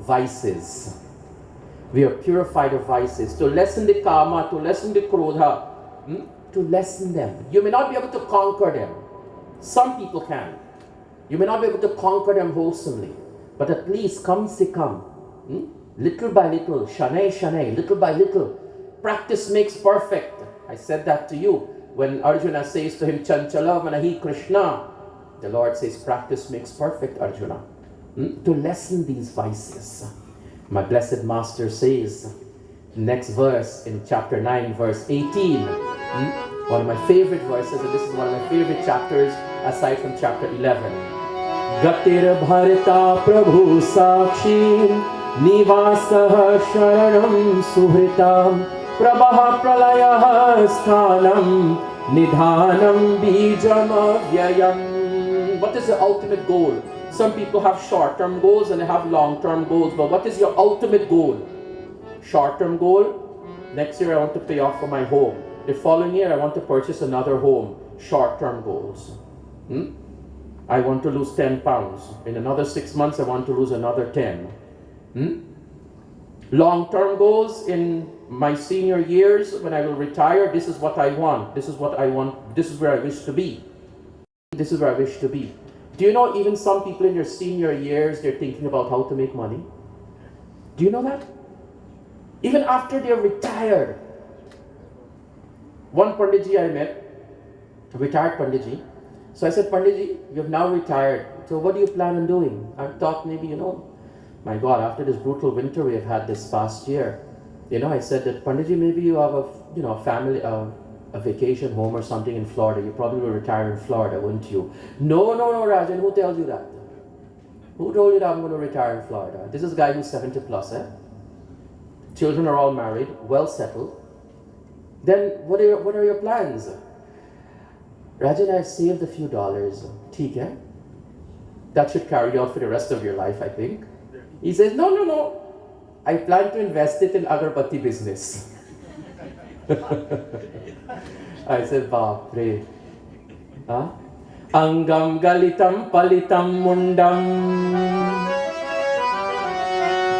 Vices. We are purified of vices. To lessen the karma, to lessen the krodha, to lessen them. You may not be able to conquer them. Some people can. You may not be able to conquer them wholesomely. But at least come se come. Little by little, shanay shanay, little by little. Practice makes perfect. I said that to you. When Arjuna says to him, Chanchala Manahi Krishna, the Lord says, practice makes perfect, Arjuna. To lessen these vices. My blessed master says, next verse in chapter 9, verse 18, one of my favorite verses, and this is one of my favorite chapters aside from chapter 11. Gatir bharata prabhu sakshi nivasah sharanam suhritam prabha pralayah sthanam nidhanam bijam avyayam. What is the ultimate goal? Some people have short-term goals and they have long-term goals, but what is your ultimate goal? Short-term goal, next year I want to pay off for my home. The following year I want to purchase another home. Short-term goals. I want to lose 10 pounds. In another 6 months I want to lose another 10. Long-term goals, in my senior years when I will retire, this is what I want. This is what I want. This is where I wish to be. This is where I wish to be. Do you know even some people in their senior years, they're thinking about how to make money? Do you know that? Even after they're retired. One Panditji I met, a retired Panditji, So I said, Panditji, you've now retired. So what do you plan on doing? I thought maybe, my God, after this brutal winter we have had this past year, I said that Panditji, maybe you have a family, a vacation home or something in Florida. You probably will retire in Florida, wouldn't you? No, Rajan, who tells you that? Who told you that I'm going to retire in Florida? This is a guy who's 70 plus, eh? Children are all married, well settled. Then what are your plans? Rajan, I've saved a few dollars. ठीक है? That should carry on for the rest of your life, I think. He says, no. I plan to invest it in agarbatti business. I said, Baapre. Huh? Angam galitam palitam mundam.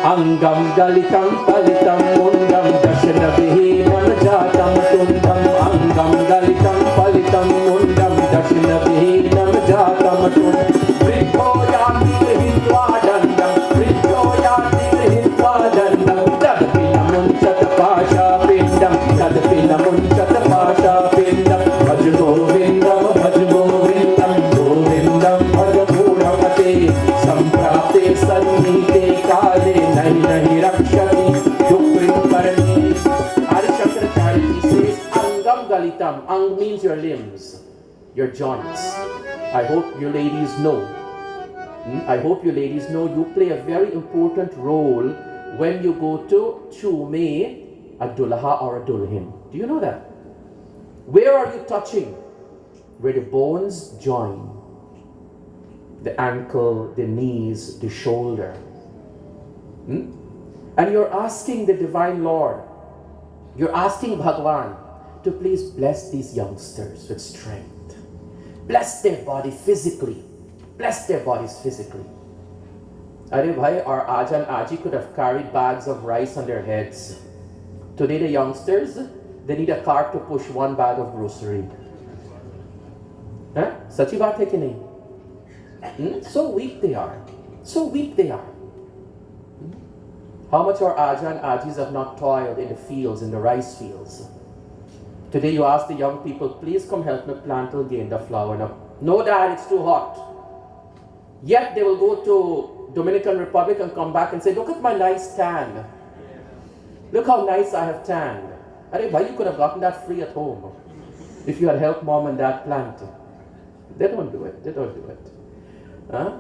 Angam galitam palitam mundam. Dashana vihinam jatam tundam. Angam galitam palitam mundam. Dashana vihinam jatam tundam. Vritho yati hindva dandam. Vritho yati hindva dandam. Tadapina munchat pasha pindam. Tadapina munchat pasha pindam. Bhaj govindam, bhaj govindam. Govindam bhaj purnamate. Samprapte sannite kale. Nahi rakshati dukrim karni. Adi Shankaracharya says, Angam galitam. Ang means your limbs, your joints. I hope you ladies know. You play a very important role when you go to chume a dulaha or a dulhin. Do you know that? Where are you touching? Where the bones join. The ankle, the knees, the shoulder. And you're asking the Divine Lord, you're asking Bhagwan to please bless these youngsters with strength. Bless their body physically. Bless their bodies physically. Are bhai, our Aj and Aji could have carried bags of rice on their heads. Today the youngsters, they need a cart to push one bag of grocery. Huh? Sachi baat hai ki nahi? So weak they are. So weak they are. How much our Aja and Ajis have not toiled in the fields, in the rice fields. Today you ask the young people, please come help me plant again the flower. No dad, it's too hot. Yet they will go to Dominican Republic and come back and say, look at my nice tan. Look how nice I have tanned. Why you could have gotten that free at home if you had helped mom and dad plant. They don't do it. Huh?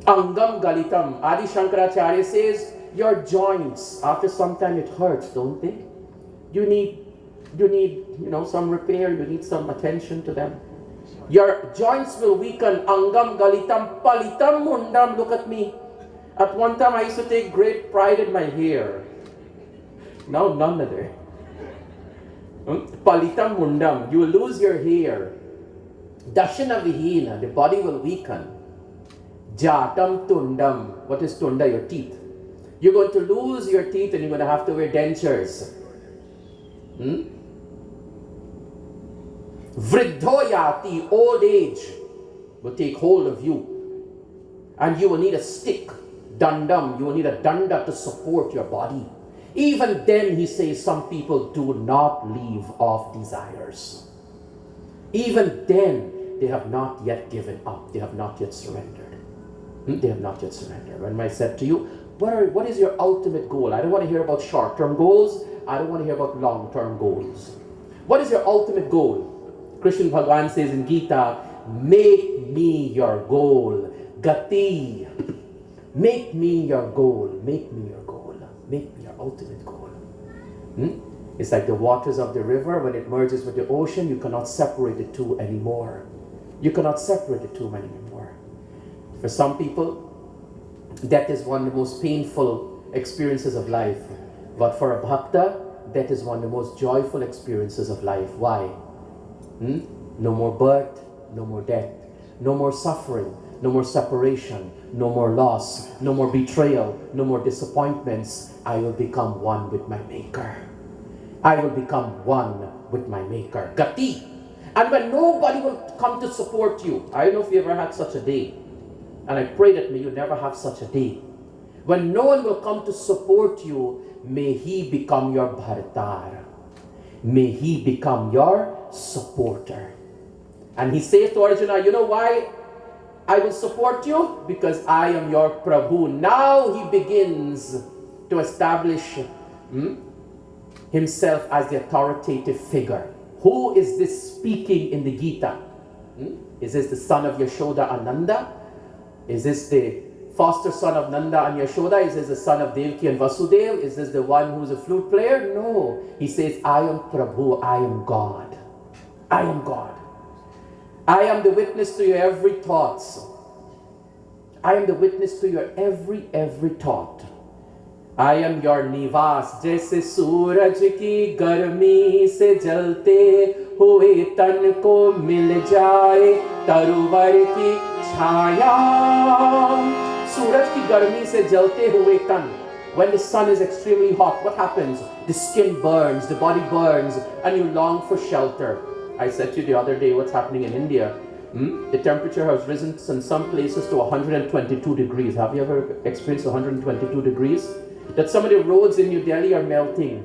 Angam galitam. Adi Shankaracharya says, your joints, after some time it hurts, don't they? You need some repair, you need some attention to them. Your joints will weaken. Angam galitam palitam mundam. Look at me. At one time I used to take great pride in my hair. Now none of there. Palitam mundam. You will lose your hair. Dashana vihina. The body will weaken. Jatam tundam. What is tunda? Your teeth. You're going to lose your teeth and you're going to have to wear dentures. Vridhoyati, old age, will take hold of you. And you will need a stick, dandam. You will need a danda to support your body. Even then, he says, some people do not leave off desires. Even then, they have not yet given up. They have not yet surrendered. They have not yet surrendered. When I said to you, what is your ultimate goal? I don't want to hear about short-term goals. I don't want to hear about long-term goals. What is your ultimate goal? Krishna Bhagwan says in Gita, make me your goal. Gati. Make me your goal. Make me your goal. Make me your ultimate goal. It's like the waters of the river. When it merges with the ocean, you cannot separate the two anymore. You cannot separate the two anymore. For some people, death is one of the most painful experiences of life. But for a bhakta, death is one of the most joyful experiences of life. Why? No more birth, no more death, no more suffering, no more separation, no more loss, no more betrayal, no more disappointments. I will become one with my Maker. I will become one with my Maker. Gati. And when nobody will come to support you, I don't know if you ever had such a day, and I pray that may you never have such a day. When no one will come to support you, may he become your bhartar. May he become your supporter. And he says to Arjuna, you know why I will support you? Because I am your Prabhu. Now he begins to establish himself as the authoritative figure. Who is this speaking in the Gita? Is this the son of Yashoda and Nanda? Is this the foster son of Nanda and Yashoda? Is this the son of Devaki and Vasudev? Is this the one who's a flute player? No. He says, I am Prabhu, I am God. I am God. I am the witness to your every thought. I am the witness to your every thought. I am your nivas, जैसे सूरज की गर्मी से जलते हुए तन को मिल जाए तरुवर की छाया. सूरज की गर्मी से जलते हुए तन. When the sun is extremely hot, what happens? The skin burns, the body burns, and you long for shelter. I said to you the other day what's happening in India. The temperature has risen in some places to 122 degrees. Have you ever experienced 122 degrees? That some of the roads in New Delhi are melting.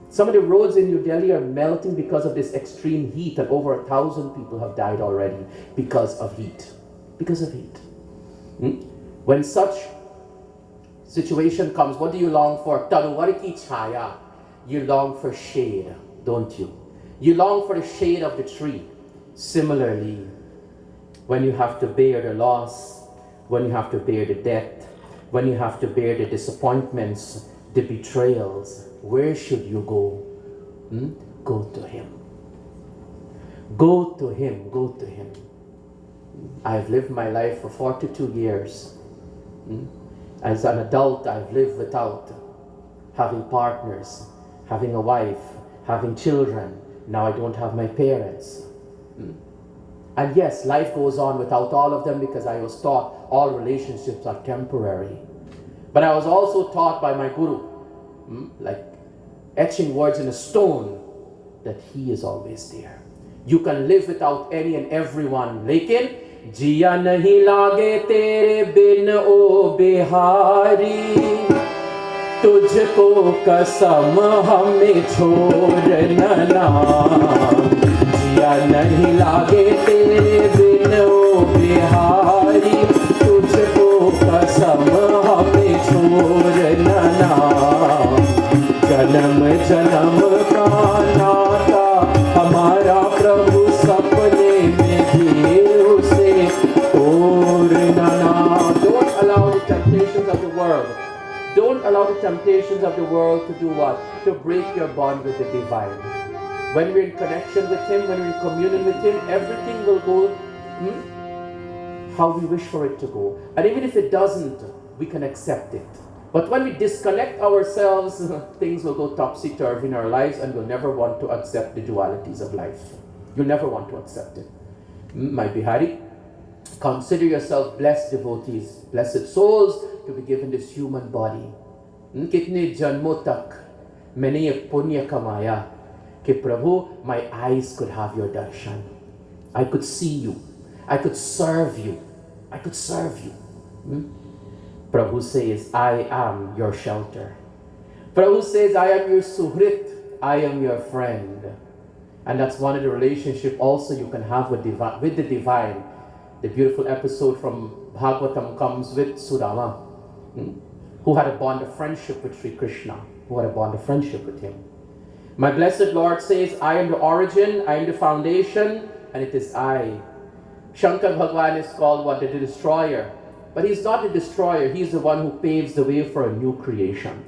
Some of the roads in New Delhi are melting because of this extreme heat, and over 1,000 people have died already because of heat. Because of heat. When such situation comes, what do you long for? Taruvar ki chaya. You long for shade, don't you? You long for the shade of the tree. Similarly, when you have to bear the loss, when you have to bear the death, when you have to bear the disappointments, the betrayals, where should you go? Go to Him. Go to Him. Go to Him. I've lived my life for 42 years. As an adult, I've lived without having partners, having a wife, having children. Now I don't have my parents. And yes, life goes on without all of them, because I was taught all relationships are temporary. But I was also taught by my guru, like etching words in a stone, that He is always there. You can live without any and everyone. Lekin jiya nahi lage tere bin o bihari, tujhko kasam hame chhodna na. जिया नहीं लागे तेरे बिन ओ बिहारी, तुझको कसम हमें छोड़ना ना. जन्म जन्म का नाता हमारा प्रभु, सपने में भी उसे तोड़ना ना. Don't allow the temptations of the world. Don't allow the temptations of the world to do what? To break your bond with the divine. When we're in connection with Him, when we're in communion with Him, everything will go how we wish for it to go. And even if it doesn't, we can accept it. But when we disconnect ourselves, things will go topsy-turvy in our lives, and we'll never want to accept the dualities of life. You'll never want to accept it. My Bihari, consider yourself blessed devotees, blessed souls, to be given this human body. Kitne janmo tak maine ye punya kamaya कि प्रभु, my eyes could have your darshan. I could see you. I could serve you. I could serve you. Prabhu says, I am your shelter. Prabhu says, I am your suhrit. I am your friend. And that's one of the relationships also you can have with the divine. The beautiful episode from Bhagavatam comes with Sudama, who had a bond of friendship with Sri Krishna, who had a bond of friendship with him. My blessed Lord says, I am the origin, I am the foundation, and it is I. Shankar Bhagwan is called what? The destroyer. But He's not the destroyer, He's the one who paves the way for a new creation.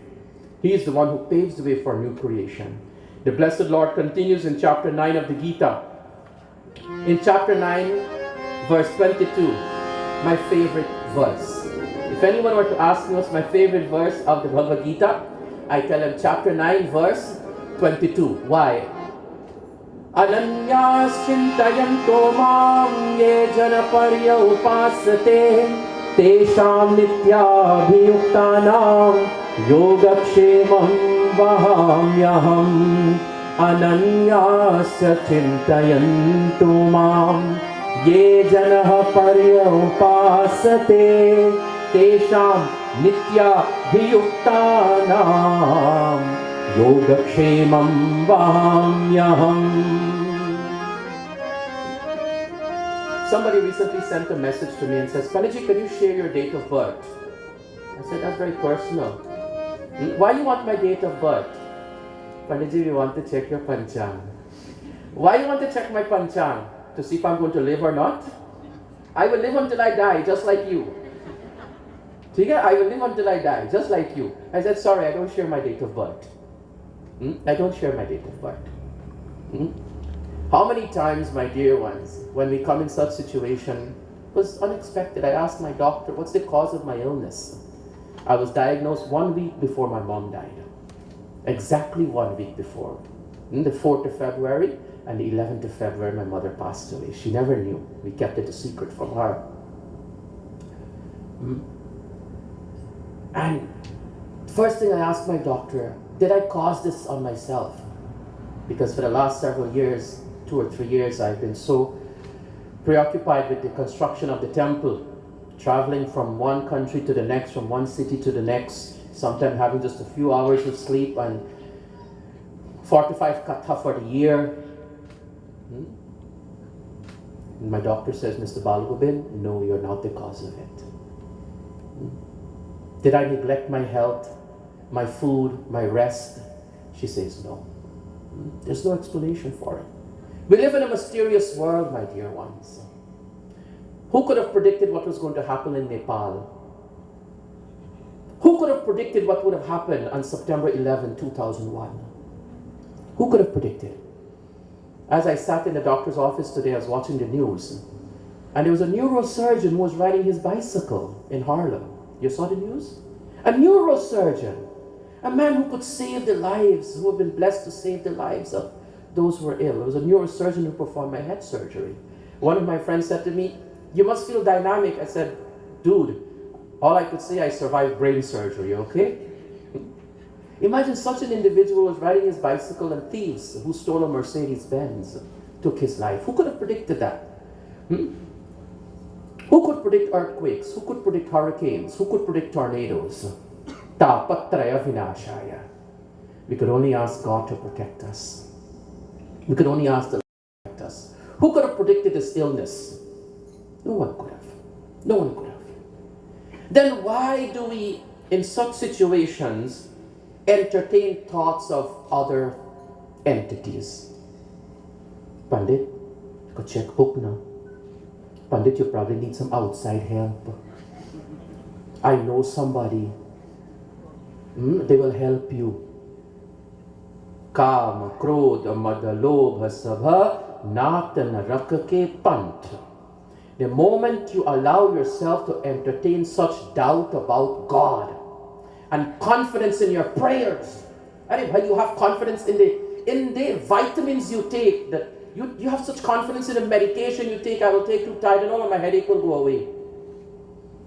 He is the one who paves the way for a new creation. The blessed Lord continues in chapter 9 of the Gita. In chapter 9, verse 22, my favorite verse. If anyone were to ask me what's my favorite verse of the Bhagavad Gita, I tell them chapter 9, verse 22. Why? Ananyas chintayanto mam ye janaparya upasate tesham nityabhiyuktanam yogakshemam vahamyaham. Ananyas chintayanto mam ye janaparya upasate tesham nityabhiyuktanam Yogakshemam vahamyaham. Somebody recently sent a message to me and says, Pandit, can you share your date of birth? I said, that's very personal. Why do you want my date of birth? Pandit, we want to check your panchang. Why do you want to check my panchang? To see if I'm going to live or not? I will live until I die, just like you. I will live until I die, just like you. I said, sorry, I don't share my date of birth. I don't share my date of birth. How many times, my dear ones, when we come in such situation, it was unexpected. I asked my doctor, what's the cause of my illness? I was diagnosed 1 week before my mom died. Exactly 1 week before. The 4th of February and the 11th of February, my mother passed away. She never knew. We kept it a secret from her. And first thing I asked my doctor, did I cause this on myself? Because for the last several years, 2 or 3 years, I've been so preoccupied with the construction of the temple, traveling from one country to the next, from one city to the next, sometimes having just a few hours of sleep and 45 Katha for the year. And my doctor says, Mr. Balgobind, no, you're not the cause of it. Did I neglect my health, my food, my rest? She says, no. There's no explanation for it. We live in a mysterious world, my dear ones. Who could have predicted what was going to happen in Nepal? Who could have predicted what would have happened on September 11, 2001? Who could have predicted? As I sat in the doctor's office today, I was watching the news, and there was a neurosurgeon who was riding his bicycle in Harlem. You saw the news? A neurosurgeon, a man who could save the lives, who have been blessed to save the lives of those who were ill. It was a neurosurgeon who performed my head surgery. One of my friends said to me, you must feel dynamic. I said, dude, all I could say, I survived brain surgery, okay? Imagine such an individual was riding his bicycle and thieves who stole a Mercedes-Benz took his life. Who could have predicted that? Who could predict earthquakes? Who could predict hurricanes? Who could predict tornadoes? Tapatraya vinashaya. We could only ask God to protect us. We could only ask the Lord to protect us. Who could have predicted this illness? No one could have. No one could have. Then why do we, in such situations, entertain thoughts of other entities? Pandit, you could check book now. Pandit, you probably need some outside help. I know somebody. They will help you. Kama, krodha, mada, lobha, sabha, nata, naraka ke pant. The moment you allow yourself to entertain such doubt about God and confidence in your prayers, you have confidence in the vitamins you take, that you have such confidence in the medication you take. I will take 2 Tylenol and my headache will go away.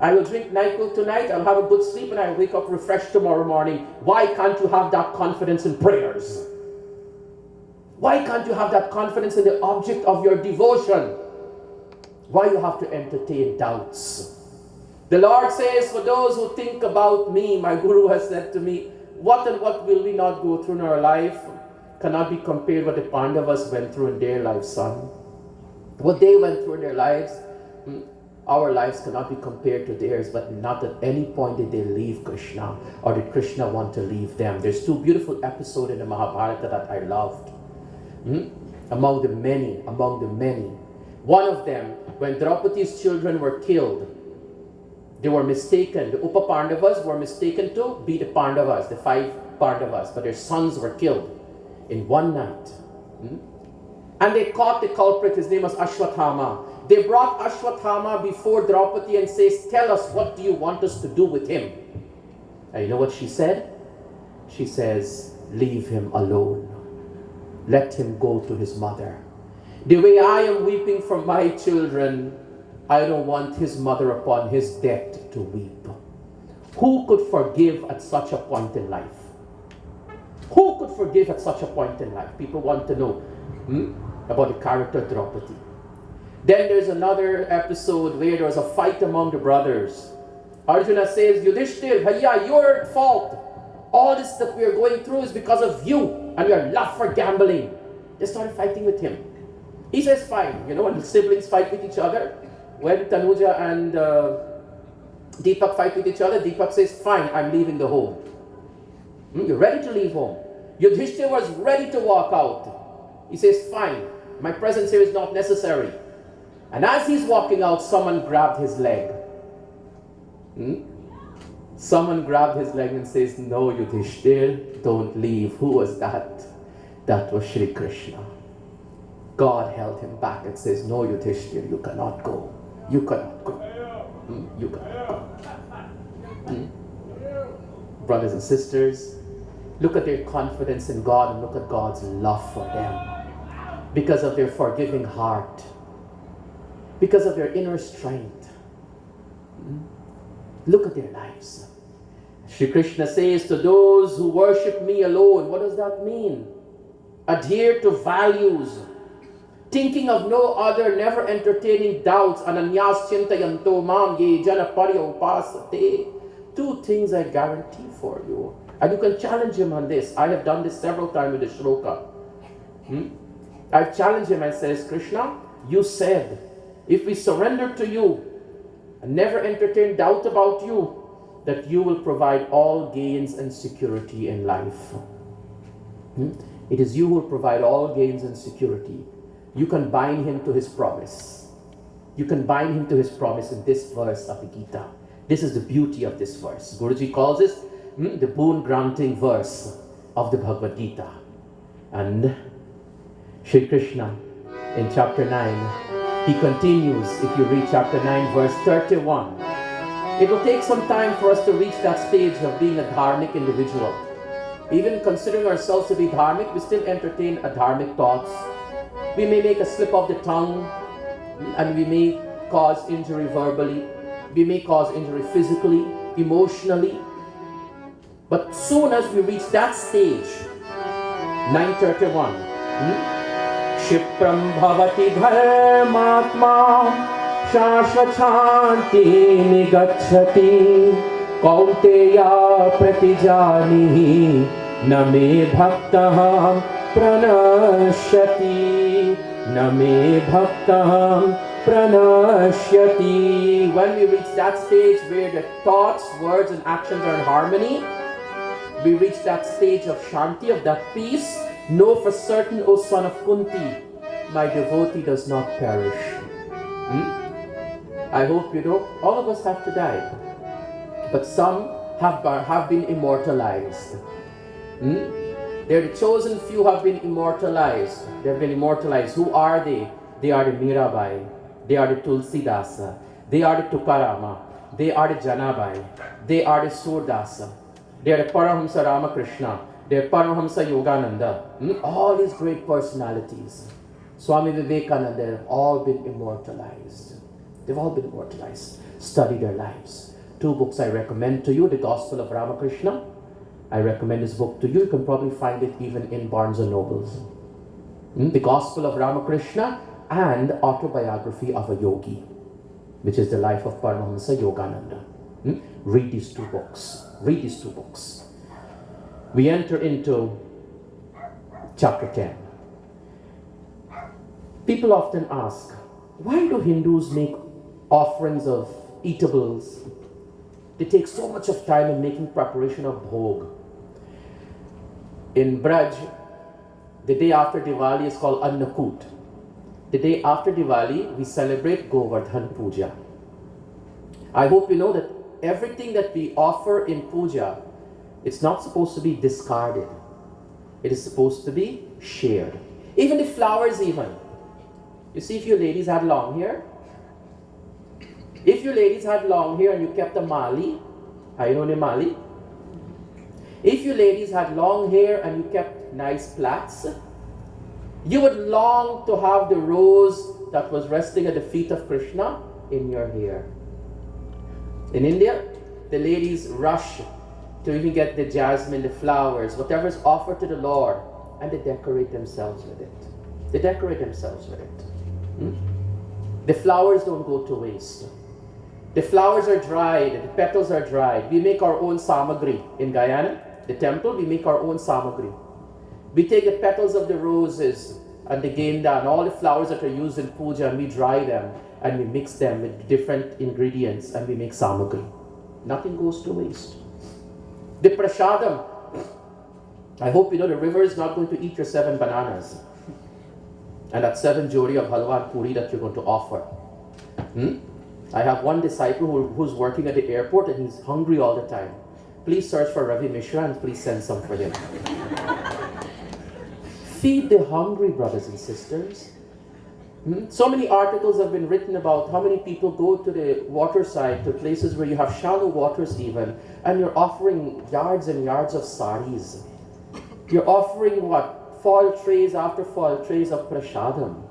I will drink NyQuil tonight, I'll have a good sleep, and I'll wake up refreshed tomorrow morning. Why can't you have that confidence in prayers? Why can't you have that confidence in the object of your devotion? Why you have to entertain doubts? The Lord says, for those who think about me, my Guru has said to me, what and what will we not go through in our life cannot be compared with what the Pandavas went through in their lives, son. What they went through in their lives, our lives cannot be compared to theirs, but not at any point did they leave Krishna, or did Krishna want to leave them. There's 2 beautiful episodes in the Mahabharata that I loved. Among the many. One of them, when Draupadi's children were killed, they were mistaken. The Upa Pandavas were mistaken to be the Pandavas, the 5 Pandavas, but their sons were killed in one night. And they caught the culprit. His name was Ashwathama. They brought Ashwathama before Draupadi and says, tell us, what do you want us to do with him? And you know what she said? She says, leave him alone. Let him go to his mother. The way I am weeping for my children, I don't want his mother upon his death to weep. Who could forgive at such a point in life? Who could forgive at such a point in life? People want to know about the character of Draupadi. Then there's another episode where there was a fight among the brothers. Arjuna says, Yudhishthir, Bhaiya, you're at fault. All this that we are going through is because of you and your love for gambling. They started fighting with him. He says, fine. You know, when the siblings fight with each other, when Tanuja and Deepak fight with each other, Deepak says, fine, I'm leaving the home. You're ready to leave home. Yudhishthira was ready to walk out. He says, fine, my presence here is not necessary. And as he's walking out, someone grabbed his leg. Someone grabbed his leg and says, no, Yudhishthira, don't leave. Who was that? That was Shri Krishna. God held him back and says, no, Yudhishthira, you cannot go. You cannot go. You cannot go. Brothers and sisters, look at their confidence in God and look at God's love for them. Because of their forgiving heart. Because of their inner strength. Look at their lives. Shri Krishna says to those who worship me alone, what does that mean? Adhere to values. Thinking of no other, never entertaining doubts. Ananyas chintayanto mam ye jana parya upasate. 2 things I guarantee for you. And you can challenge him on this. I have done this several times with the shloka. I've challenged him and says, Krishna, you said, if we surrender to you and never entertain doubt about you, that you will provide all gains and security in life. It is you who will provide all gains and security. You can bind him to his promise. You can bind him to his promise in this verse of the Gita. This is the beauty of this verse. Guruji calls this the boon granting verse of the Bhagavad Gita. And Shri Krishna in chapter 9, he continues, if you read chapter 9 verse 31. It will take some time for us to reach that stage of being a dharmic individual. Even considering ourselves to be dharmic, we still entertain adharmic thoughts. We may make a slip of the tongue and we may cause injury verbally. We may cause injury physically, emotionally. But soon as we reach that stage, 931, Shipram bhavati dharmatma shashvachanti nigacchati kaunteya pratijanihi name bhaktaham pranashyati name bhaktaham pranashyati. When we reach that stage where the thoughts, words and actions are in harmony, we reach that stage of shanti, of that peace. Know for certain, O son of Kunti, my devotee does not perish. I hope you know, all of us have to die. But some have been immortalized. They're the chosen few who have been immortalized. They've been immortalized. Who are they? They are the Mirabai. They are the Tulsidasa. They are the Tukarama. They are the Janabai. They are the Surdasa. They are the Paramahamsa Ramakrishna. They are Paramahamsa Yogananda. All these great personalities. Swami Vivekananda, they've all been immortalized. They've all been immortalized. Study their lives. 2 books I recommend to you. The Gospel of Ramakrishna. I recommend this book to you. You can probably find it even in Barnes & Nobles. The Gospel of Ramakrishna and Autobiography of a Yogi, which is the life of Paramahamsa Yogananda. Read these 2 books. Read these 2 books. We enter into chapter 10. People often ask, why do Hindus make offerings of eatables? They take so much of time in making preparation of bhog. In Braj, the day after Diwali is called Annakut. The day after Diwali, we celebrate Govardhan Puja. I hope you know that everything that we offer in puja, it's not supposed to be discarded. It is supposed to be shared. Even the flowers even. You see, if you ladies had long hair, if you ladies had long hair and you kept a mali, I know the mali. If you ladies had long hair and you kept nice plaits, you would long to have the rose that was resting at the feet of Krishna in your hair. In India, the ladies rush to even get the jasmine, the flowers, whatever is offered to the Lord, and they decorate themselves with it. They decorate themselves with it. The flowers don't go to waste. The flowers are dried, the petals are dried. We make our own samagri. In Guyana, the temple, we make our own samagri. We take the petals of the roses and the genda and all the flowers that are used in puja, and we dry them and we mix them with different ingredients and we make samagri. Nothing goes to waste. The prashadam, I hope you know the river is not going to eat your 7 bananas and that 7 jodi of halwa and puri that you're going to offer. I have one disciple who's working at the airport and he's hungry all the time. Please search for Ravi Mishra and please send some for him. Feed the hungry, brothers and sisters. So many articles have been written about how many people go to the waterside, to places where you have shallow waters even, and you're offering yards and yards of saris. You're offering what? Fall trays after fall trays of prashadam.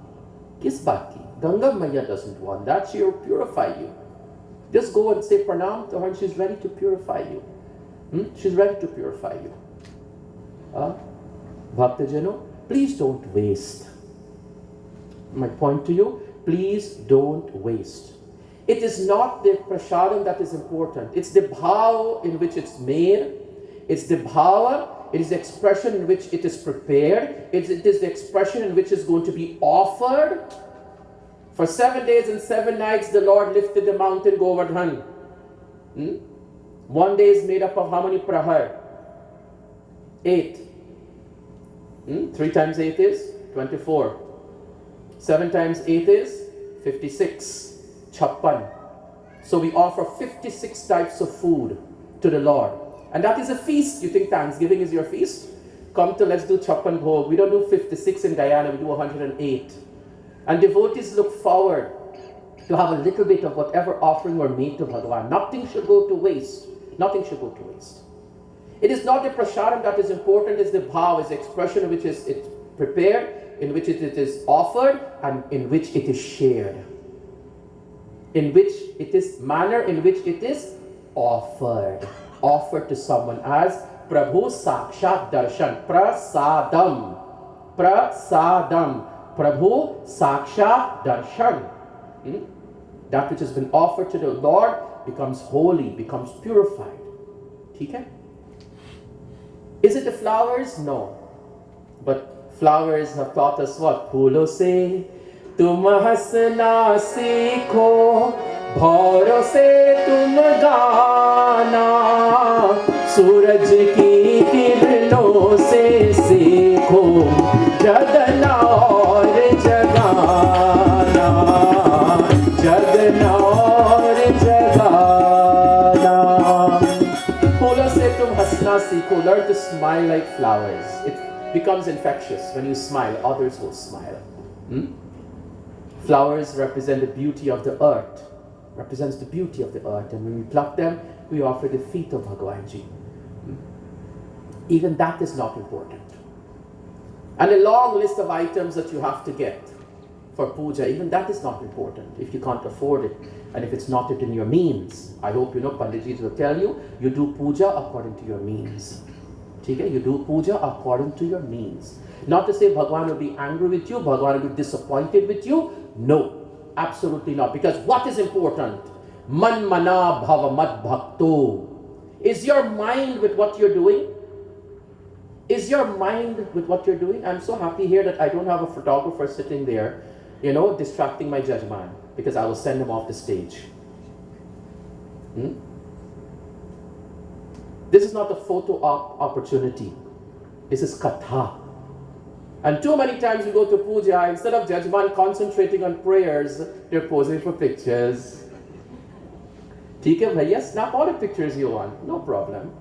Kis baat ki? Ganga Maya doesn't want that. She'll purify you. Just go and say pranam to her and she's ready to purify you. She's ready to purify you. Bhaktajano, please don't waste. My point to you, please don't waste. It is not the prashadam that is important. It's the bhava in which it's made. It's the bhava, it is the expression in which it is prepared. It is the expression in which it's going to be offered. For 7 days and 7 nights, the Lord lifted the mountain Govardhan. 1 day is made up of how many prahar? 8. 3 times 8 is 24. 7 times 8 is 56. Chappan. So we offer 56 types of food to the Lord. And that is a feast. You think Thanksgiving is your feast? Come to let's do Chappan Bhog. We don't do 56 in Guyana, we do 108. And devotees look forward to have a little bit of whatever offering were made to Bhagavan. Nothing should go to waste. Nothing should go to waste. It is not the prashadam that is important, it's the bhav, it's the expression in which it's prepared, in which it is offered, and in which it is shared. In which it is manner in which it is offered. Offered to someone as Prabhu Sakshat Darshan. Prasadam. Prasadam. Prabhu Sakshat Darshan. That which has been offered to the Lord becomes holy, becomes purified. Okay? Is it the flowers? No. But flowers have taught us what? Phulo se tum hasna sikho, bhauro se tum gana, suraj ki kirno se sikho, jagna aur jagana, jagna aur jagana. Phulo se tum hasna sikho, learn to smile like flowers. It becomes infectious. When you smile, others will smile. Flowers represent the beauty of the earth. Represents the beauty of the earth. And when we pluck them, we offer the feet of Bhagavanji. Even that is not important. And a long list of items that you have to get for puja, even that is not important if you can't afford it and if it's not within your means. I hope you know Pandit will tell you, you do puja according to your means. You do puja according to your means. Not to say Bhagavan will be angry with you, Bhagavan will be disappointed with you. No, absolutely not. Because what is important? Man mana bhava mad bhakto. Is your mind with what you're doing? Is your mind with what you're doing? I'm so happy here that I don't have a photographer sitting there, distracting my judgment, because I will send him off the stage. This is not a photo op opportunity. This is Katha. And too many times we go to puja, instead of judgment concentrating on prayers, they're posing for pictures. Theek hai bhaiya, snap all the pictures you want, no problem.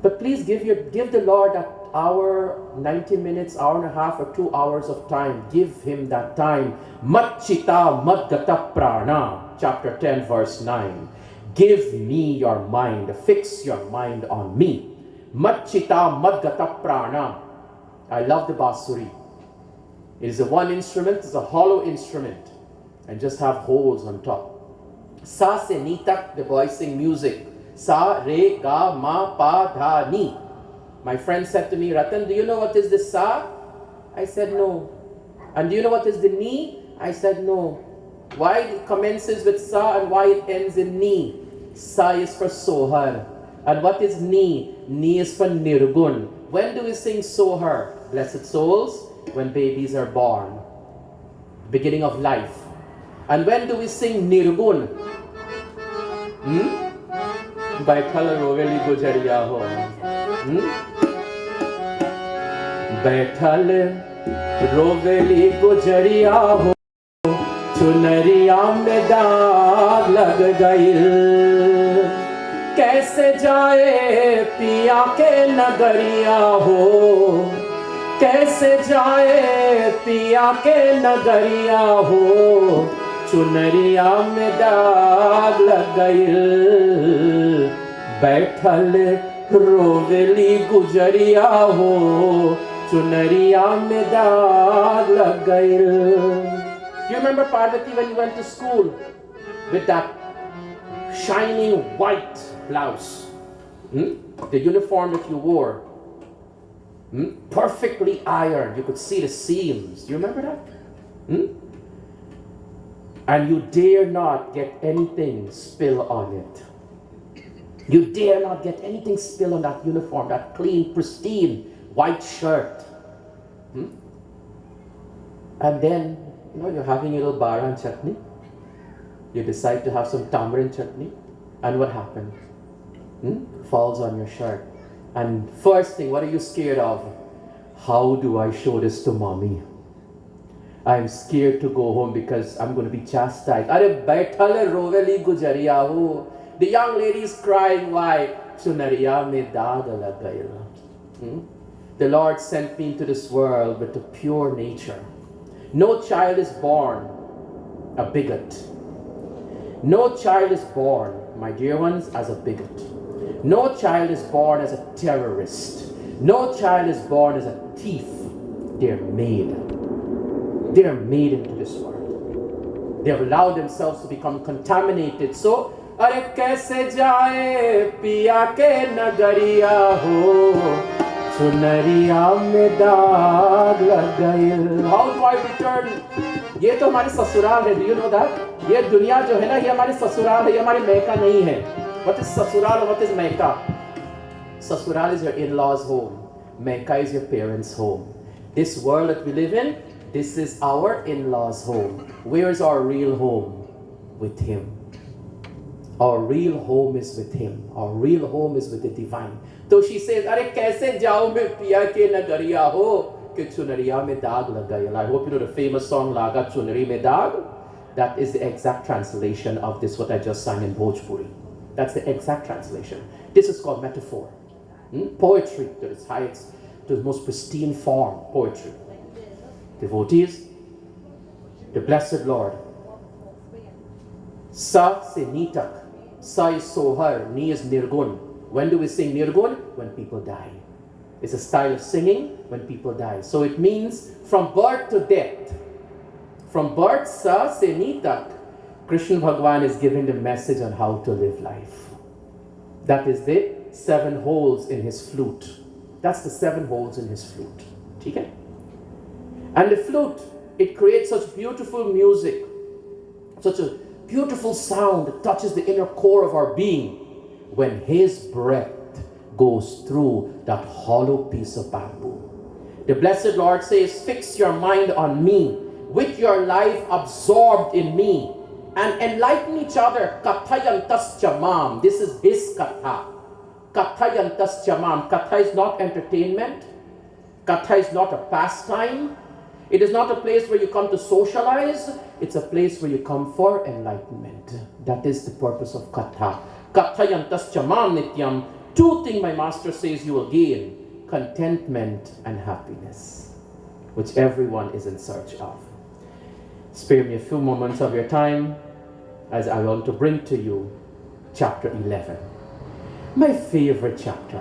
But please give the Lord that hour, 90 minutes, hour and a half, or 2 hours of time. Give him that time. Mat chita mad gata prana, chapter 10, verse 9. Give me your mind, fix your mind on me. Mat chita mad gata prana. I love the basuri. It is a one instrument, it's a hollow instrument, and just have holes on top. Sa se ni tak, the boys sing music. Sa, re, ga, ma, pa, dha, ni. My friend said to me, Ratan, do you know what is the sa? I said no. And do you know what is the ni? I said no. Why it commences with sa and why it ends in ni? Sa is for sohar. And what is ni? Ni is for nirgun. When do we sing sohar? Blessed souls, when babies are born, beginning of life. And when do we sing Nirgun? बैठल रोवेली गुजरिया हो बैठल रोवेली गुजरिया हो चुनरिया में दाग लग गई कैसे जाए पिया के नगरिया हो कैसे जाए पिया के नगरिया हो चुनरिया में दाग लग गई बैठल रोवेली गुजरिया हो चुनरिया में दाग लग गई. You remember Parvati when you went to school with that shining white blouse, the uniform that you wore, perfectly ironed, you could see the seams. Do you remember that? And you dare not get anything spill on it. You dare not get anything spill on that uniform, that clean, pristine white shirt. And then, you're having a little baran chutney. You decide to have some tamarind chutney. And what happened? Falls on your shirt. And first thing, what are you scared of? How do I show this to mommy? I'm scared to go home because I'm going to be chastised. The young lady is crying, why? The Lord sent me into this world with a pure nature. No child is born a bigot. No child is born, my dear ones, as a bigot. No child is born as a terrorist. No child is born as a thief. They're made. They're made into this world. They have allowed themselves to become contaminated. So, अरे कैसे जाए पिया के नगरिया हो चुनरिया में दाग लग गए. How do I return? ये तो हमारे ससुराल है. Do you know that? ये दुनिया जो है ना, ये हमारे ससुराल है, ये हमारी मैका नहीं है. What is ससुराल और what is मैका? Sasural is your in-laws' home. Mecca is your parents' home. This world that we live in, this is our in-laws' home. Where is our real home? With Him. Our real home is with Him. Our real home is with the Divine. So she says, "Arey kaise jao main piya ke nagariya ho ke chunariya mein daag lag gaye." I hope you know the famous song "Laga Chunari mein daag." That is the exact translation of this what I just sang in Bhojpuri. That's the exact translation. This is called metaphor. Poetry to its highest, to its most pristine form. Poetry. Devotees, the blessed Lord. Sa se nitak. Sa is sohar, ni is nirgun. When do we sing nirgun? When people die. It's a style of singing when people die. So it means from birth to death. From birth, sa se nitak. Krishna Bhagwan is giving the message on how to live life. That is the 7 holes in his flute. That's the 7 holes in his flute. Okay? And the flute, it creates such beautiful music, such a beautiful sound that touches the inner core of our being when his breath goes through that hollow piece of bamboo. The blessed Lord says, "Fix your mind on me, with your life absorbed in me, and enlighten each other." Kathayantas chamam. This is his katha. Kathayantas chamam. Katha is not entertainment. Katha is not a pastime. It is not a place where you come to socialize. It's a place where you come for enlightenment. That is the purpose of katha. Kathayantas chamam nityam. 2 things my master says you will gain: contentment and happiness, which everyone is in search of. Spare me a few moments of your time as I want to bring to you chapter 11. My favorite chapter.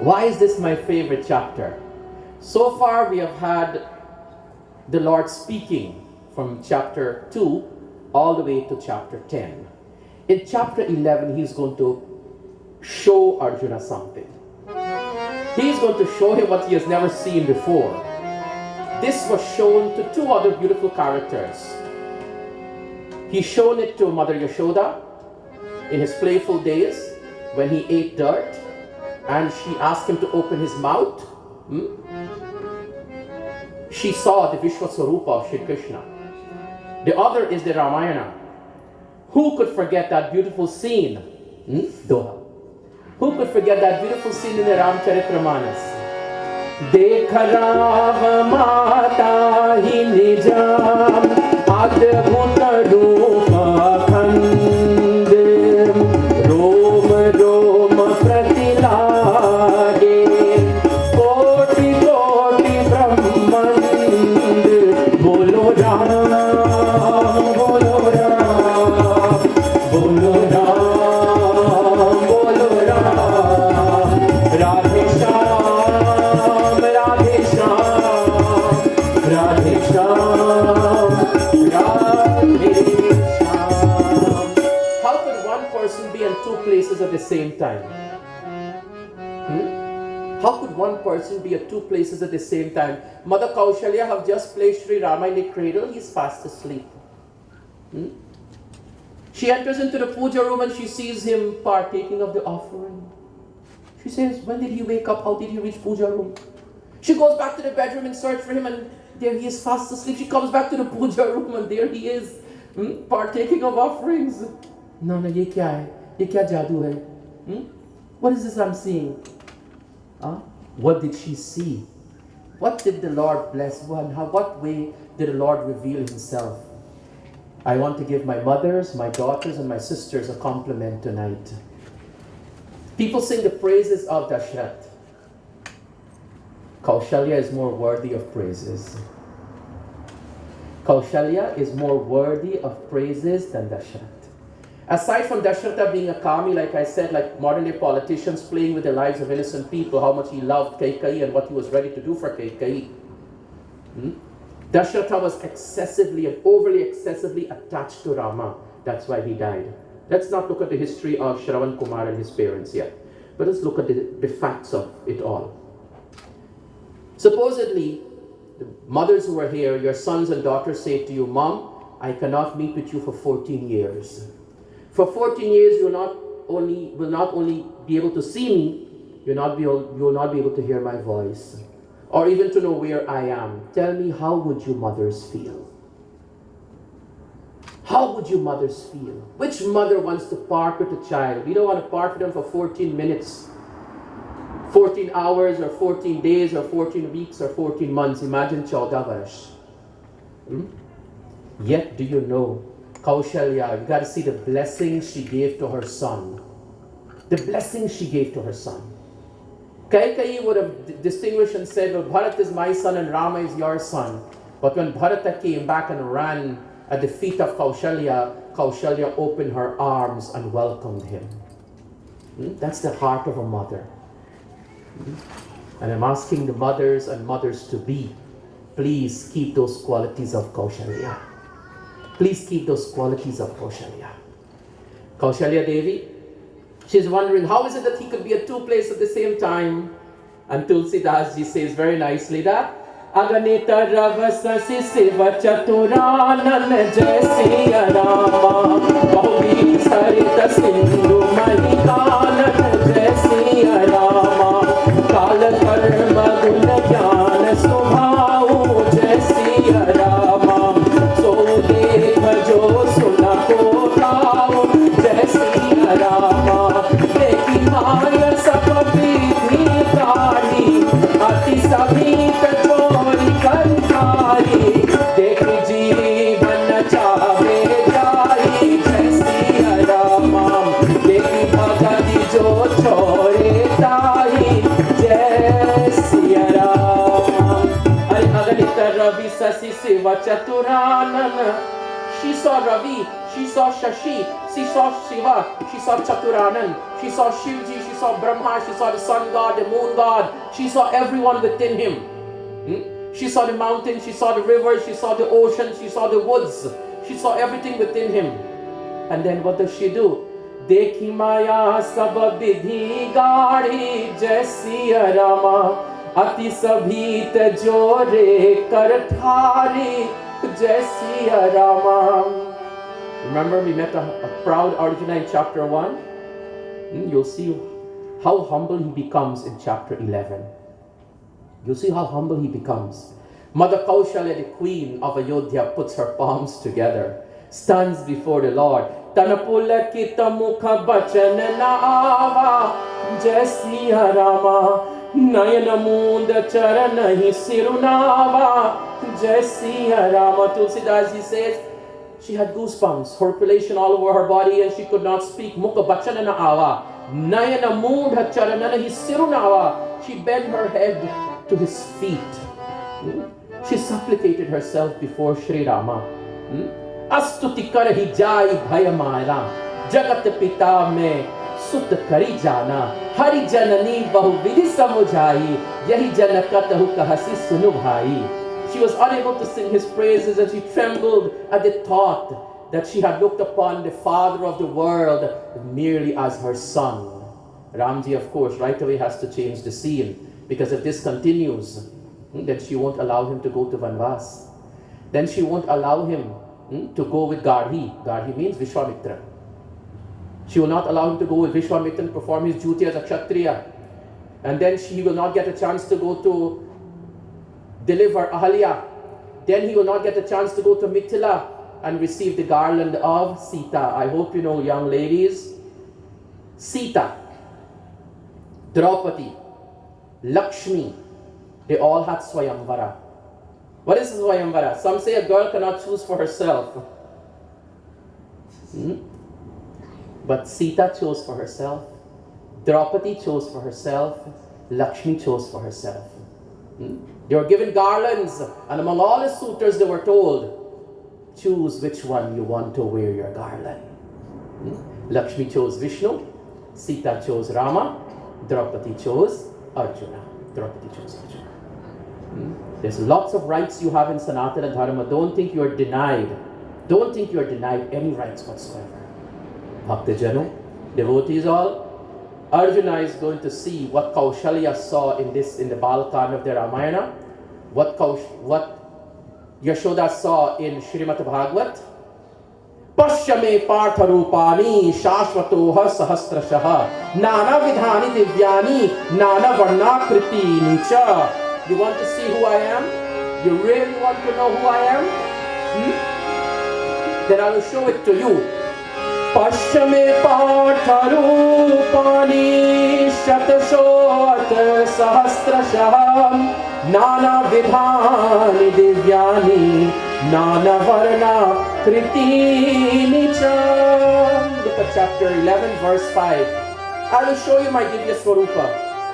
Why is this my favorite chapter? So far we have had the Lord speaking from chapter 2 all the way to chapter 10. In chapter 11, He's going to show Arjuna something. He's going to show him what he has never seen before. This was shown to 2 other beautiful characters. He's shown it to Mother Yashoda in his playful days when he ate dirt and she asked him to open his mouth. She saw the Vishwaswarupa of Shri Krishna. The other is the Ramayana. Who could forget that beautiful scene? Doha. Who could forget that beautiful scene in the Ramcharitramanas? Dekh Rav Mata hi nijam adbhut roop khand rom rom pratilage koti koti brahmand bolo Ram bolo Ram bolo Ram bolo Ram Radhe Shyam Radhe Shyam Radhe Shyam Radhe Shyam. How could one person be in two places at the same time? How could one person be at two places at the same time? Mother Kaushalya have just placed Sri Rama in the cradle. He's fast asleep. She enters into the puja room and she sees him partaking of the offering. She says, when did he wake up? How did he reach puja room? She goes back to the bedroom and search for him, and there he is fast asleep. She comes back to the puja room and there he is partaking of offerings. No, ye kya hai? Ye kya jadoo hai? What is this I'm seeing? What did she see? What did the Lord bless? What way did the Lord reveal himself? I want to give my mothers, my daughters, and my sisters a compliment tonight. People sing the praises of Dashrath. Kaushalya is more worthy of praises. Kaushalya is more worthy of praises than Dashrath. Aside from Dashratha being a kami, like I said, like modern day politicians playing with the lives of innocent people, how much he loved Kaikeyi and what he was ready to do for Kaikeyi. Dashratha was excessively and overly excessively attached to Rama. That's why he died. Let's not look at the history of Shravan Kumar and his parents yet, but let's look at the facts of it all. Supposedly, the mothers who are here, your sons and daughters say to you, Mom, I cannot meet with you for 14 years. For 14 years, you will not only be able to see me, you will not be able to hear my voice, or even to know where I am. Tell me, how would you mothers feel? How would you mothers feel? Which mother wants to part with a child? We don't want to part with them for 14 minutes, 14 hours, or 14 days, or 14 weeks, or 14 months. Imagine 14 varsh. Yet, do you know, Kaushalya, you got to see the blessing she gave to her son. The blessing she gave to her son. Kaikeyi would have distinguished and said, well, Bharat is my son and Rama is your son. But when Bharata came back and ran at the feet of Kaushalya, Kaushalya opened her arms and welcomed him. That's the heart of a mother. And I'm asking the mothers and mothers to be, please keep those qualities of Kaushalya. Please keep those qualities of Kaushalya. Kaushalya Devi, she's wondering, how is it that he could be at two places at the same time? And Tulsidas ji says very nicely that, Aganita Ravasasi Siva Chaturanan Jai Rama Bahubhi Sarita Sindhu Mahikanan Jai Rama Kala Karma Guna Jnana Subhau Jai Rama So Dekh Jo Suna Ko Tao Jai Rama Dekhi Maya Sapavi Dhikari Ati Sabhita Chori Kartari Dekhi Jeevan Chave Jai Jai Rama Dekhi Bhagadi Jo Chore Tai Jai Rama Aganita Ravi Sasi Siva Chaturanan. She saw Ravi, she saw Shashi, she saw Shiva, she saw Chaturanan, she saw Shivji, she saw Brahma, she saw the sun god, the moon god, she saw everyone within him. She saw the mountains, she saw the rivers, she saw the ocean, she saw the woods, she saw everything within him. And then what does she do? Dekhi Maya Sab Vidhi Gari Jai Rama Ati Sabhit Jore Karthari Jai Rama. Remember, we met a proud Arjuna in chapter 1. You'll see how humble he becomes in chapter 11. You'll see how humble he becomes. Mother Kaushalya, the queen of Ayodhya, puts her palms together, stands before the Lord. Tanapulakita mukha bachan na ava, Jai Siya Rama. Nayana munda charanahi sirunava, Jai Siya Rama. Tulsidas, he says, she had goosebumps, circulation all over her body, and she could not speak. Mukha bachana na ava, Nayana munda charanahi sirunava. She bent her head to his feet. She supplicated herself before Sri Rama. Astuti karahi jai bhayamara, jagat pita mein sut kari jana, hari janani bahu vidhi samujhai, yahi janakatahu kahasi sunu bhai. She was unable to sing his praises, and she trembled at the thought that she had looked upon the father of the world merely as her son. Ramji, of course, right away has to change the scene, because if this continues, then she won't allow him to go to Vanvas. Then she won't allow him to go with Garhi. Garhi means Vishwamitra. She will not allow him to go with Vishwamitra and perform his duty as a Kshatriya. And then he will not get a chance to go to deliver Ahalya. Then he will not get a chance to go to Mithila and receive the garland of Sita. I hope you know, young ladies, Sita, Draupadi, Lakshmi, they all had Swayamvara. What is Swayamvara? Some say a girl cannot choose for herself. But Sita chose for herself. Draupadi chose for herself. Lakshmi chose for herself. They were given garlands, and among all the suitors they were told, choose which one you want to wear your garland. Lakshmi chose Vishnu, Sita chose Rama, Draupadi chose Arjuna. Draupadi chose Arjuna. There's lots of rights you have in Sanatana Dharma. Don't think you're denied. Don't think you're denied any rights whatsoever. Bhaktajano, devotees all, Arjuna is going to see what Kaushalya saw in the Balkan of the Ramayana, what Yashoda saw in Srimad Bhagavad. Pashyame partharupani shashvatoha sahasrashaha nana vidhani divyani nana varnakriti nicha. You want to see who I am? You really want to know who I am? Then I will show it to you. Pashyame partharupani shatashot sahasrashah nana vidhani divyani nana varna kriti nicha. Look at chapter 11 verse 5. I will show you my Divya Swarupa,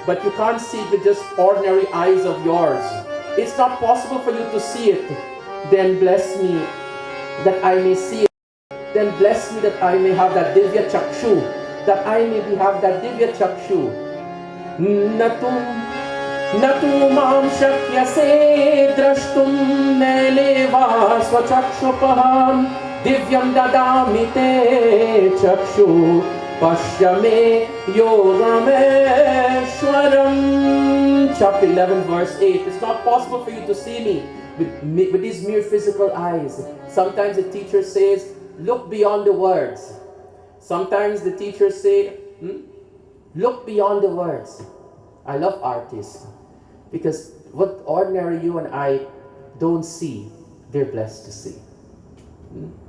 but you can't see it with just ordinary eyes of yours. It's not possible for you to see it. Then bless me that I may see it. Then bless me that I may have that Divya Chakshu, that I may have that Divya Chakshu. Natu mam shakyase drashtum neleva swachakshupaham divyam dadamite chakshu pashyame yogameshwaram. Chapter 11 verse 8. It's not possible for you to see me with these mere physical eyes. Sometimes the teacher says, look beyond the words. Sometimes the teachers say, look beyond the words. I love artists, because what ordinary you and I don't see, they're blessed to see.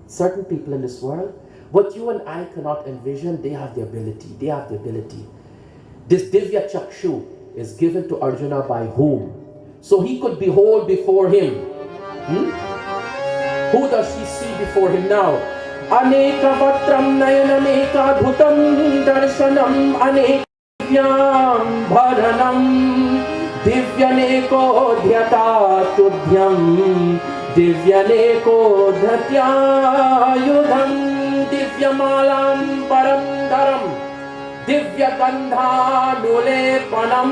Certain people in this world, what you and I cannot envision, they have the ability. They have the ability. This Divya Chakshu is given to Arjuna by whom? So he could behold before him. Who does he see before him now? Aneka vatram nayanameka bhutam darshanam anekyam bharanam divyaneko dhyata tudhyam divyaneko dhatyayudham divyamalam parandaram divyagandha nulepanam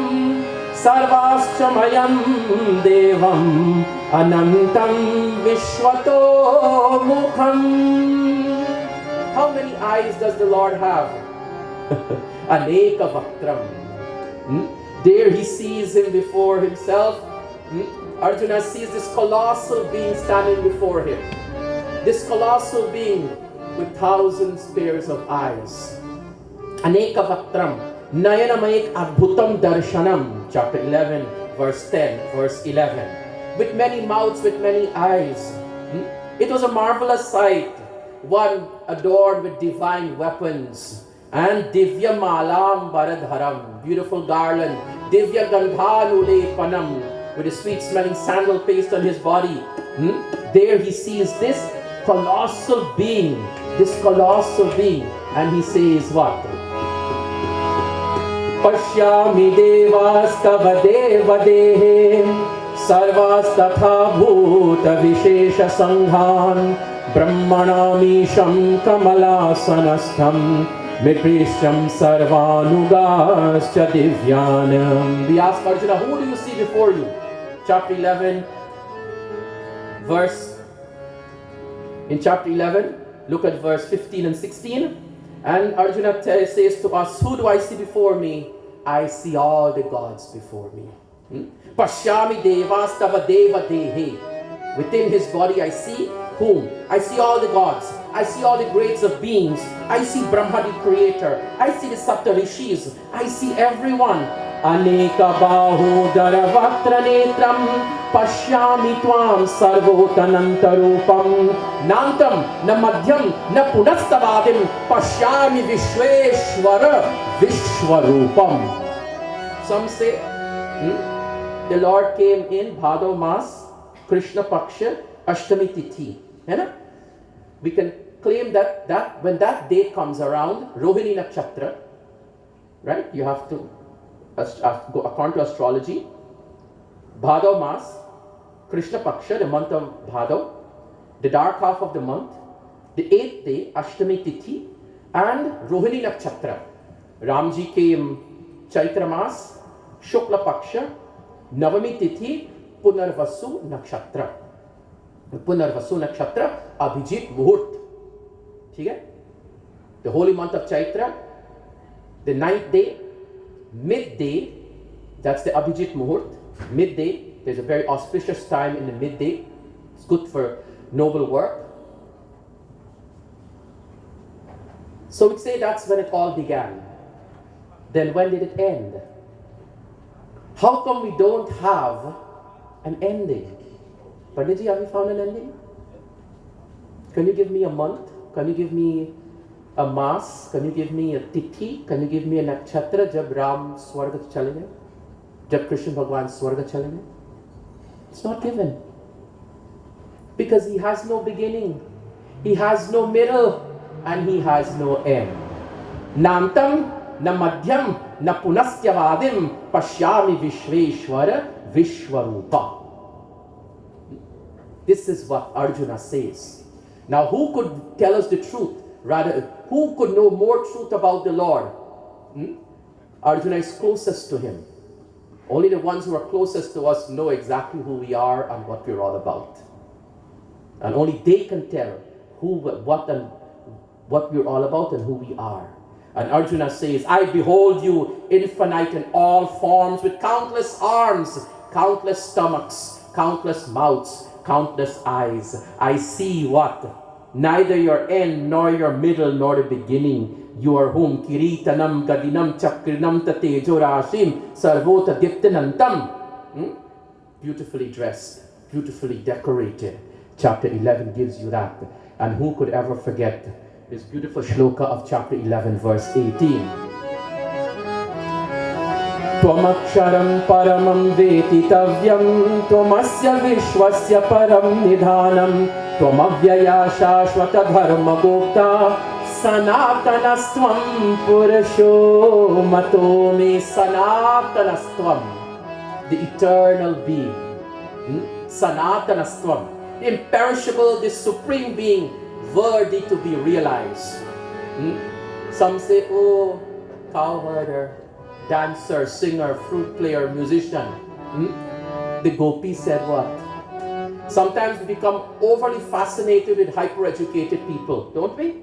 sarvaschamayam devam anantam vishwato mukham. How many eyes does the Lord have? Aneka vaktram. There he sees him before himself. Arjuna sees this colossal being standing before him. This colossal being with thousands pairs of eyes. Aneka vaktram. Nayanamayik adbhutam darshanam. Chapter 11, verse 10, verse 11. with many mouths, with many eyes. It was a marvelous sight. One adorned with divine weapons. And Divya Malam Baradharam, beautiful garland. Divya Gandhanule Panam, with a sweet smelling sandal paste on his body. There he sees this colossal being, and he says what? Pashyami devastava devadehe sarvastatha bhuta vishesha sanghan brahmanamisham kamalasanastham miprisham sarvanugascha divyanam. We ask Arjuna, who do you see before you? Chapter 11, in chapter 11, look at verse 15 and 16. And Arjuna says to us, who do I see before me? I see all the gods before me. Pashyami devastava deva dehe. Within his body I see whom? I see all the gods. I see all the grades of beings. I see Brahma the creator. I see the Saptarishis. I see everyone. Aneka bahu daravatra netram pashyami tvam sarvotanantarupam nantam na madhyam na punastavadim pashyami vishweshwara vishwarupam. Some say the Lord came in Bhadav Mas, Krishna Paksha, Ashtami Tithi. We can claim that when that day comes around, Rohini Nakshatra, right? You have to go according to astrology. Bhadav Mas, Krishna Paksha, the month of Bhadav, the dark half of the month, the 8th day, Ashtami Tithi, and Rohini Nakshatra. Ramji came Chaitra Mas, Shukla Paksha, Navami Tithi, Punarvasu Nakshatra. Punarvasu Nakshatra, Abhijit Muhurt. The holy month of Chaitra, the 9th day, midday, that's the Abhijit Muhurt. Midday, there's a very auspicious time in the midday. It's good for noble work. So we'd say that's when it all began. Then when did it end? How come we don't have an ending? Panditji, have you found an ending? Can you give me a month? Can you give me a mass? Can you give me a tithi? Can you give me a nakshatra jab Ram Swarga chale gaye? Jab Krishna Bhagwan Swarga chale gaye? It's not given. Because he has no beginning, he has no middle, and he has no end. Nantam na madhyam na punastyavadim pashyami vishveshwara vishwarupa. This is what Arjuna says. Now, who could tell us the truth? Rather, who could know more truth about the Lord? Arjuna is closest to him. Only the ones who are closest to us know exactly who we are and what we're all about. And only they can tell what we're all about and who we are. And Arjuna says, I behold you infinite in all forms with countless arms, countless stomachs, countless mouths, countless eyes. I see what? Neither your end, nor your middle, nor the beginning. You are whom? Kiritanam gadinam chakrinam tatejorashim sarvota diptanantam. Beautifully dressed, beautifully decorated. Chapter 11 gives you that. And who could ever forget this beautiful shloka of chapter 11, verse 18? Twamaksharam paramam vetitavyam twamasya vishwasya param nidhanam twamavyaya shashvata dharma gupta sanatanastvam purusho matomi. Sanatanastvam, the eternal being. Sanatanastvam, the imperishable, the supreme being, worthy to be realized. Some say, oh, cow herder, dancer, singer, flute player, musician. The gopis said what? Sometimes we become overly fascinated with hyper-educated people, don't we?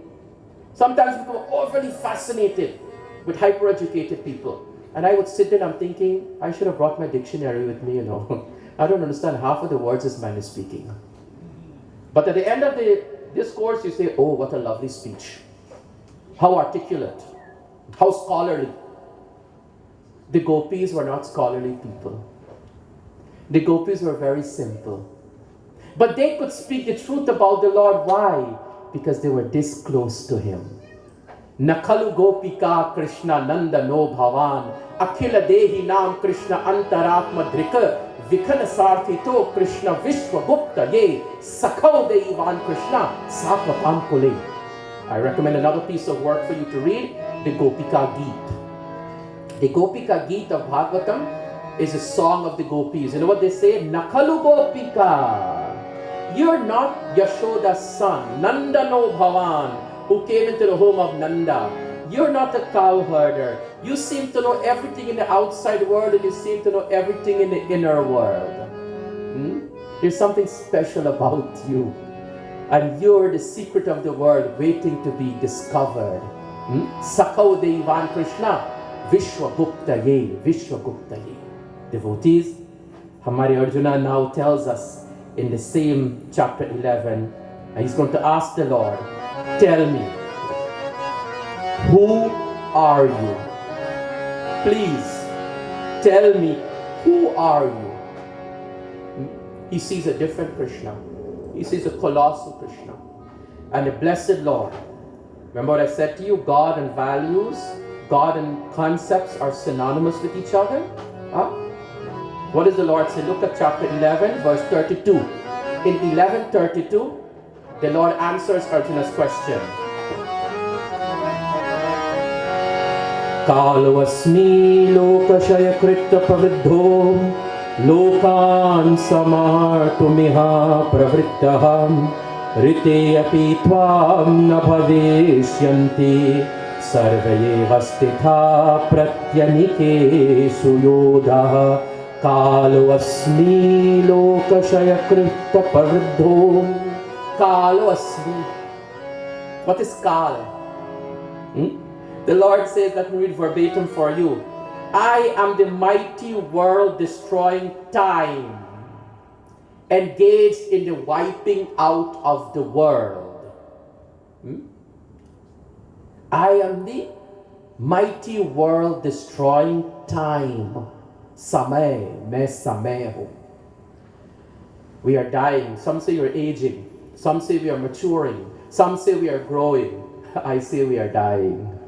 Sometimes we become overly fascinated with hyper-educated people. And I would sit there and I'm thinking, I should have brought my dictionary with me, I don't understand half of the words this man is speaking. But at the end of the discourse, you say, oh, what a lovely speech. How articulate. How scholarly. The gopis were not scholarly people. The gopis were very simple. But they could speak the truth about the Lord. Why? Because they were this close to Him. Nakalu gopika Krishna Nanda no bhavan Akhila dehi nam Krishna antaratma dhrika Vikhan sarthito Krishna Vishwa Gupta ye Sakhau deivan Krishna Sakapam kule. I recommend another piece of work for you to read, the Gopika Gita. The Gopika Gita of Bhagavatam is a song of the gopis. You know what they say? Nakalu gopika. You're not Yashoda's son, Nanda no bhavan, who came into the home of Nanda. You're not a cow herder. You seem to know everything in the outside world and you seem to know everything in the inner world. There's something special about you. And you're the secret of the world waiting to be discovered. Sakhau Devan Krishna, Vishwa Gupta ye, Vishwa Gupta ye. Devotees, Hamari Arjuna now tells us in the same chapter 11, and he's going to ask the Lord, tell me, who are you? Please, tell me, who are you? He sees a different Krishna. He sees a colossal Krishna. And the blessed Lord. Remember what I said to you? God and values, God and concepts are synonymous with each other. What does the Lord say? Look at chapter 11, verse 32. In 11:32, the Lord answers Arjuna's question. Kalavasmi lokashaya kritta praviddho Lokan samartumiha pravrittaham Rite api tvam na bhavishyanti Sarvaye hastitha pratyanike suyodha Kalo asmi lokashaya kritta pravriddho. Kalo asmi. What is kal? The Lord says, let me read verbatim for you. I am the mighty world-destroying time, engaged in the wiping out of the world. I am the mighty world-destroying time. Samay, me samay ho. We are dying. Some say we're aging. Some say we are maturing. Some say we are growing. I say we are dying.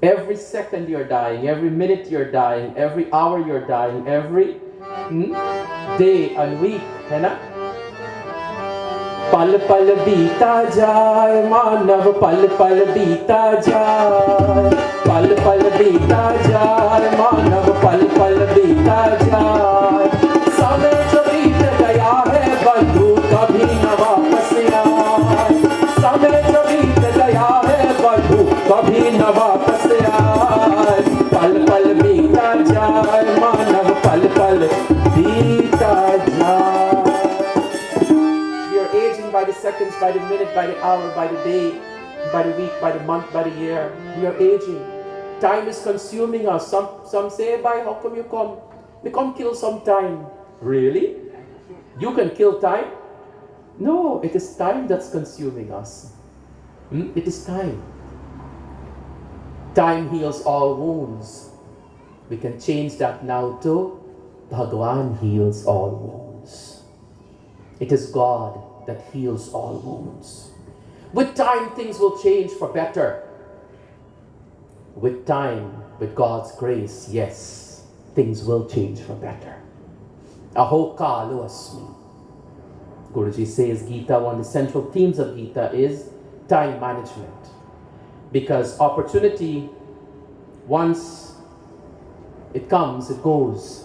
Every second you're dying, every minute you're dying, every hour you're dying, every day and week, है ना? पल पल बीता जाए मानव पल पल बीता जाए पल पल बीता जाए मानव पल पल बीता जाए समय जो बीत गया है बंधु कभी न वापस आए समय जो बीत गया है बंधु कभी न वापस आए पल पल बीता जाए मानव पल पल बीता जाए. By the seconds, by the minute, by the hour, by the day, by the week, by the month, by the year. We are aging. Time is consuming us. Some say, "Bye, how come you come? We come kill some time." Really? You can kill time? No, it is time that's consuming us. It is time. Time heals all wounds. We can change that now too. Bhagwan heals all wounds. It is God that heals all wounds. With time, things will change for better. With time, with God's grace, yes, things will change for better. Aho kalu asmi. Guruji says Gita, one of the central themes of Gita is time management. Because opportunity, once it comes, it goes.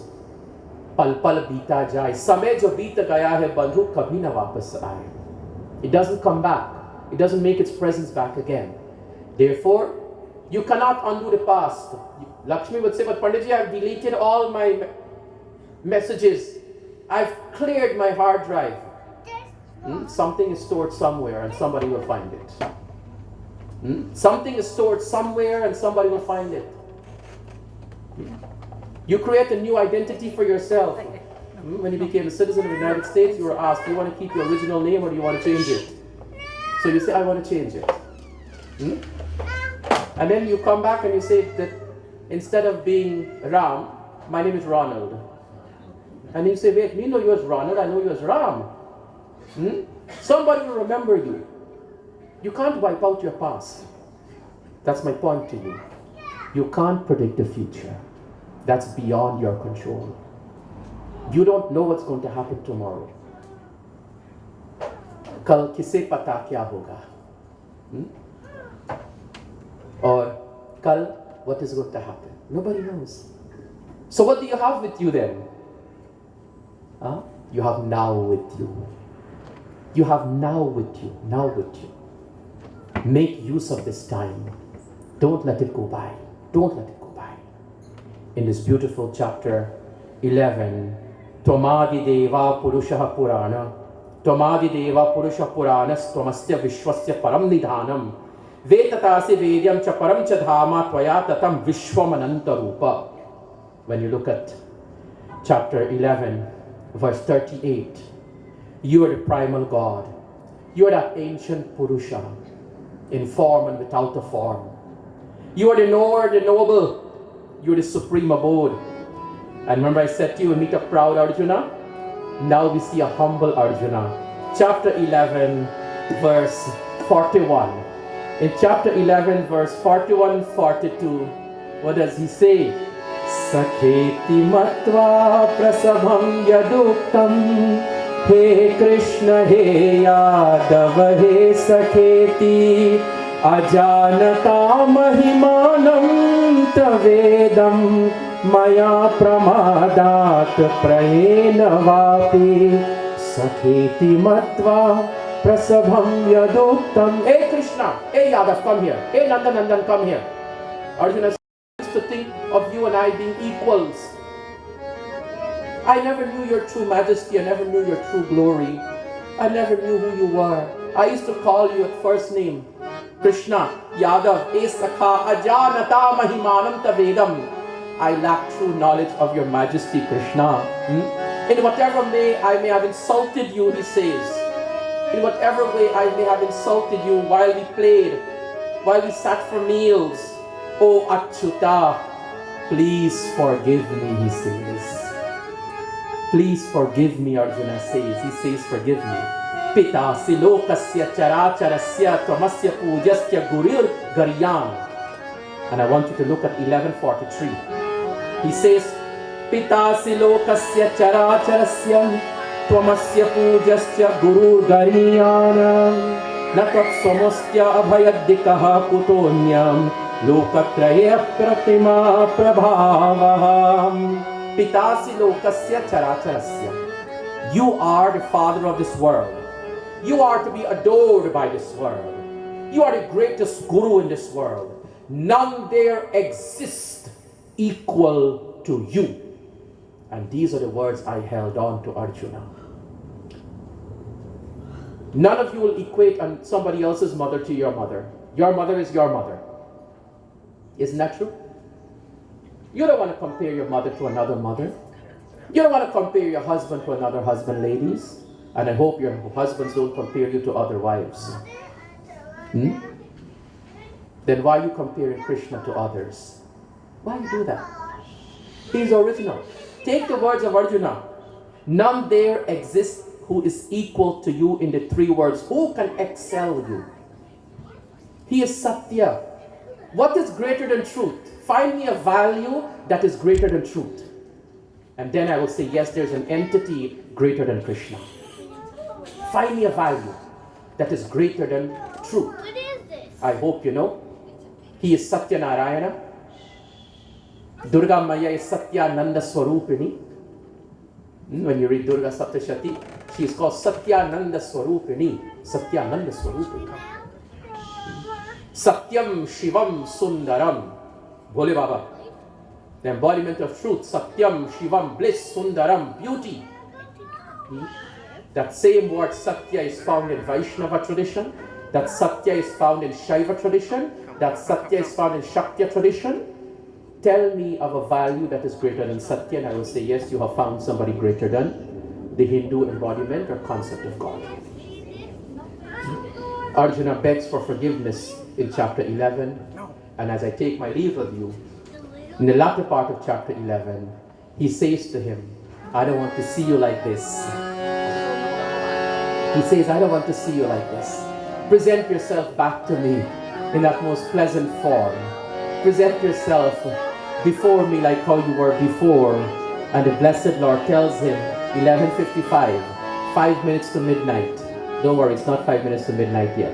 पल पल बीता जाए समय जो बीत गया है बंधु कभी न वापस आए. It doesn't come back. It doesn't make its presence back again. Therefore, you cannot undo the past. Lakshmi would say, but Pandit ji, I've deleted all my messages. I've cleared my hard drive. Something is stored somewhere and somebody will find it. Something is stored somewhere and somebody will find it. You create a new identity for yourself. When you became a citizen of the United States, you were asked, do you want to keep your original name or do you want to change it? So you say, I want to change it. And then you come back and you say that instead of being Ram, my name is Ronald. And you say, wait, me know you as Ronald, I know you as Ram. Somebody will remember you. You can't wipe out your past. That's my point to you. You can't predict the future. That's beyond your control. You don't know what's going to happen tomorrow. Kal kise pata kya hoga? Or kal, what is going to happen? Nobody knows. So what do you have with you then? You have now with you. You have now with you. Now with you. Make use of this time. Don't let it go by. Don't let it go by. In this beautiful chapter 11, Tvamadi Deva Purusha Purana, Tvamadi Deva Purusha Puranas Tvamasya Vishwasya Param Nidhanam, Vetatasi Vedyam Cha Param Cha Dhama Tvaya Tatam Vishwamananta Rupa. When you look at chapter 11, verse 38, you are the primal God. You are that ancient Purusha, in form and without a form. You are the knower, the noble. You are the supreme abode. And remember I said to you, meet a proud Arjuna. Now we see a humble Arjuna. Chapter 11, verse 41. In chapter 11, verse 41, 42, what does he say? Sakheti matva prasabham yaduktam He Krishna he Yadav he Sakheti Ajanata mahimanam tavedam Maya pramadat prayena vapi Sakheti matva prasabham yaduktam. Hey Krishna, hey Yadav, come here. Hey Nandan, come here. Arjuna used to think of you and I being equals. I never knew your true majesty. I never knew your true glory. I never knew who you were. I used to call you at first name. Krishna, Yadav, Esakha, Ajanata Mahimanam Tavedam. I lack true knowledge of your majesty, Krishna. In whatever way I may have insulted you, he says. In whatever way I may have insulted you while we played, while we sat for meals. Oh Achyuta, please forgive me, he says. Please forgive me, Arjuna says. He says, forgive me. Pita silokasya characharasya tvamasya pujasya gurir garyan. And I want you to look at 1143. He says, Pita silokasya characharasya tvamasya pujasya gurur garyan. Natat samastya abhayaddikaha kutonyam lokatraya pratima prabhavaham. Pitasi lokasya characharasya. You are the father of this world. You are to be adored by this world. You are the greatest guru in this world. None there exists equal to you. And these are the words I held on to Arjuna. None of you will equate somebody else's mother to your mother. Your mother is your mother. Isn't that true? You don't want to compare your mother to another mother. You don't want to compare your husband to another husband, ladies. And I hope your husbands don't compare you to other wives. Then why are you comparing Krishna to others? Why you do that? He is original. Take the words of Arjuna. None there exists who is equal to you in the three words. Who can excel you? He is Satya. What is greater than truth? Find me a value that is greater than truth. And then I will say, yes, there's an entity greater than Krishna. Find me a value that is greater than truth. What is this? I hope you know. He is Satya Narayana. Durga Maya is Satyananda Swarupini. When you read Durga Saptashati, she is called Satyananda Swarupini. Satyananda Swarupini. Satyam Shivam Sundaram. Bole Baba. The embodiment of truth. Satyam Shivam, bliss, Sundaram, beauty. That same word Satya is found in Vaishnava tradition. That Satya is found in Shaiva tradition. That Satya is found in Shakya tradition. Tell me of a value that is greater than Satya, and I will say, yes, you have found somebody greater than the Hindu embodiment or concept of God. Arjuna begs for forgiveness in chapter 11, and as I take my leave of you, in the latter part of chapter 11, he says to him, I don't want to see you like this. He says, I don't want to see you like this. Present yourself back to me in that most pleasant form. Present yourself before me like how you were before. And the blessed Lord tells him, 11:55, 5 minutes to midnight. Don't worry, it's not 5 minutes to midnight yet.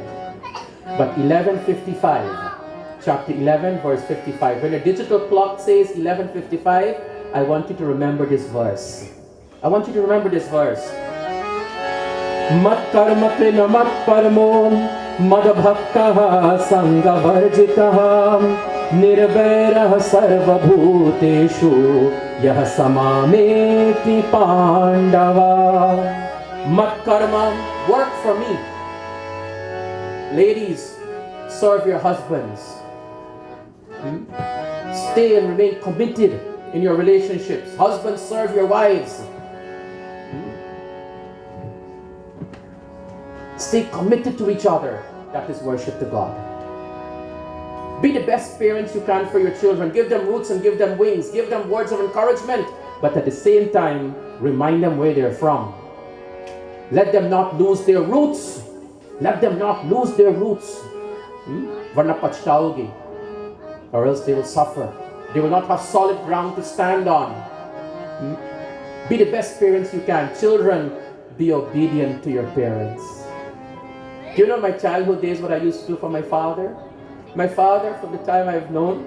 But 11:55, chapter 11, verse 55. When a digital clock says 11:55, I want you to remember this verse. I want you to remember this verse. Mat karma krina mat parmo mad bhaktaha sangha varjitaha nirvairah sarva bhuteshu yah samameti pandava. Mat karma, work for me. Ladies, serve your husbands. Stay and remain committed in your relationships. Husbands, serve your wives. Stay committed to each other. That is worship to God. Be the best parents you can for your children. Give them roots and give them wings. Give them words of encouragement. But at the same time, remind them where they're from. Let them not lose their roots. Let them not lose their roots. Or else they will suffer. They will not have solid ground to stand on. Be the best parents you can. Children, be obedient to your parents. Do you know my childhood days what I used to do for my father? My father, from the time I've known,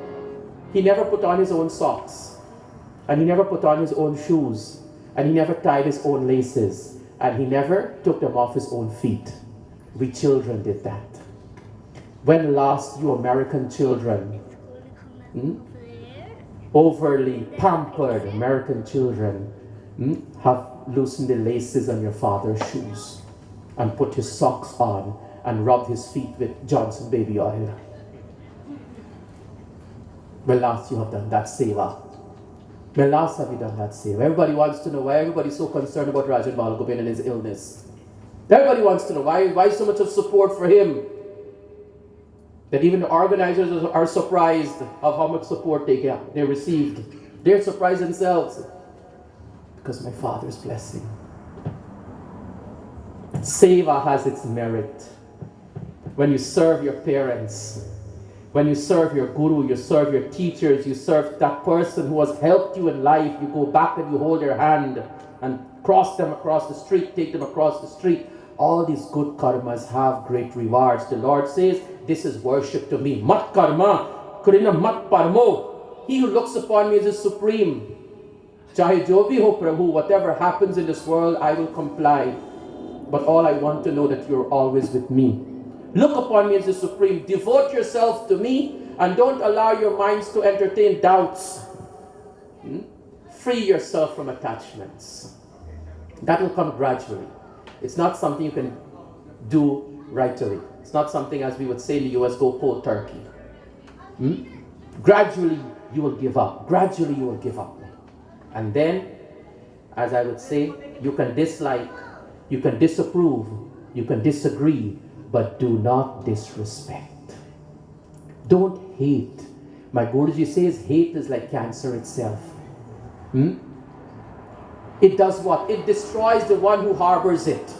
he never put on his own socks. And he never put on his own shoes. And he never tied his own laces. And he never took them off his own feet. We children did that. When last you American children, overly pampered American children, have loosened the laces on your father's shoes and put his socks on and rubbed his feet with Johnson baby oil? When last you have done that seva? When last have you done that seva? Everybody wants to know why everybody's so concerned about Rajin Balgobind and his illness. Everybody wants to know why so much of support for him, that even the organizers are surprised of how much support they received. They're surprised themselves. Because my father's blessing. Seva has its merit. When you serve your parents, when you serve your guru, you serve your teachers, you serve that person who has helped you in life, you go back and you hold their hand and cross them across the street, take them across the street. All these good karmas have great rewards. The Lord says, this is worship to me. Mat karma, krina mat parmo. He who looks upon me is supreme. Chahe jo bhi ho Prabhu, whatever happens in this world, I will comply. But all I want to know that you're always with me. Look upon me as the supreme. Devote yourself to me and don't allow your minds to entertain doubts. Free yourself from attachments. That will come gradually. It's not something you can do right away. It's not something, as we would say in the US, go cold turkey. Gradually you will give up. Gradually you will give up. And then, as I would say, you can dislike, you can disapprove, you can disagree, but do not disrespect. Don't hate. My Guruji says hate is like cancer itself. It does what? It destroys the one who harbors it.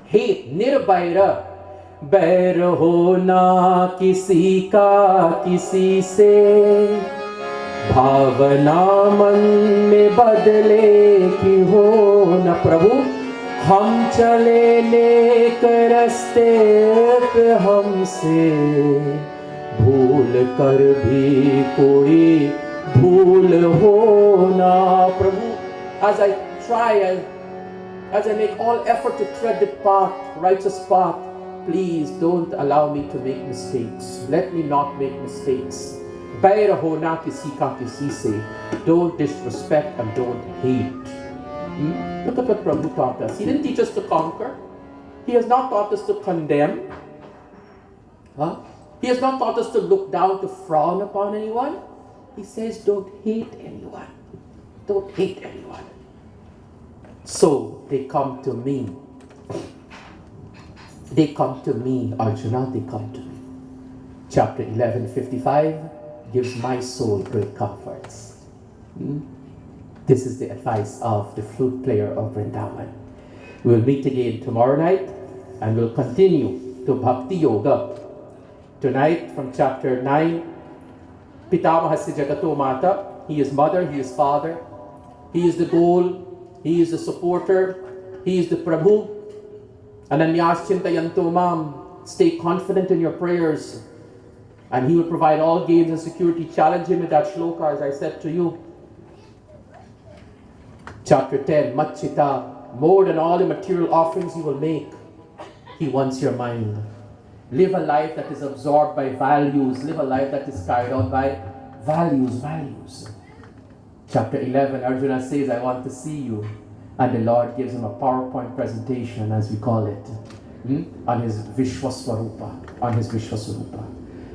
Hate, nirbaira. बैर हो ना किसी का किसी से, भावना मन में बदले की हो न प्रभु, हम चले नेक रास्ते पे हमसे, भूल कर भी कोई भूल हो ना प्रभु. As I try, as I make all effort to tread the path, righteous path, please don't allow me to make mistakes. Let me not make mistakes. Bair ho na kisi ka kisi se. Don't disrespect and don't hate. Look at what Prabhu taught us. He didn't teach us to conquer. He has not taught us to condemn. He has not taught us to look down, to frown upon anyone. He says, don't hate anyone. Don't hate anyone. So they come to me. They come to me, Arjuna, they come to me. Chapter 11:55 gives my soul great comforts. This is the advice of the flute player of Vrindavan. We will meet again tomorrow night and we'll continue to Bhakti Yoga. Tonight from chapter 9, Pitamahasya Jagato Mata. He is mother, he is father, he is the goal, he is the supporter, he is the Prabhu. Ananyas Chintayanto Mam. Stay confident in your prayers and he will provide all gains and security. Challenge him with that shloka as I said to you. Chapter 10, Machita, more than all the material offerings you will make, he wants your mind. Live a life that is absorbed by values. Live a life that is carried out by values. Chapter 11, Arjuna says, I want to see you. And the Lord gives him a PowerPoint presentation, as we call it, on his Vishwaswarupa.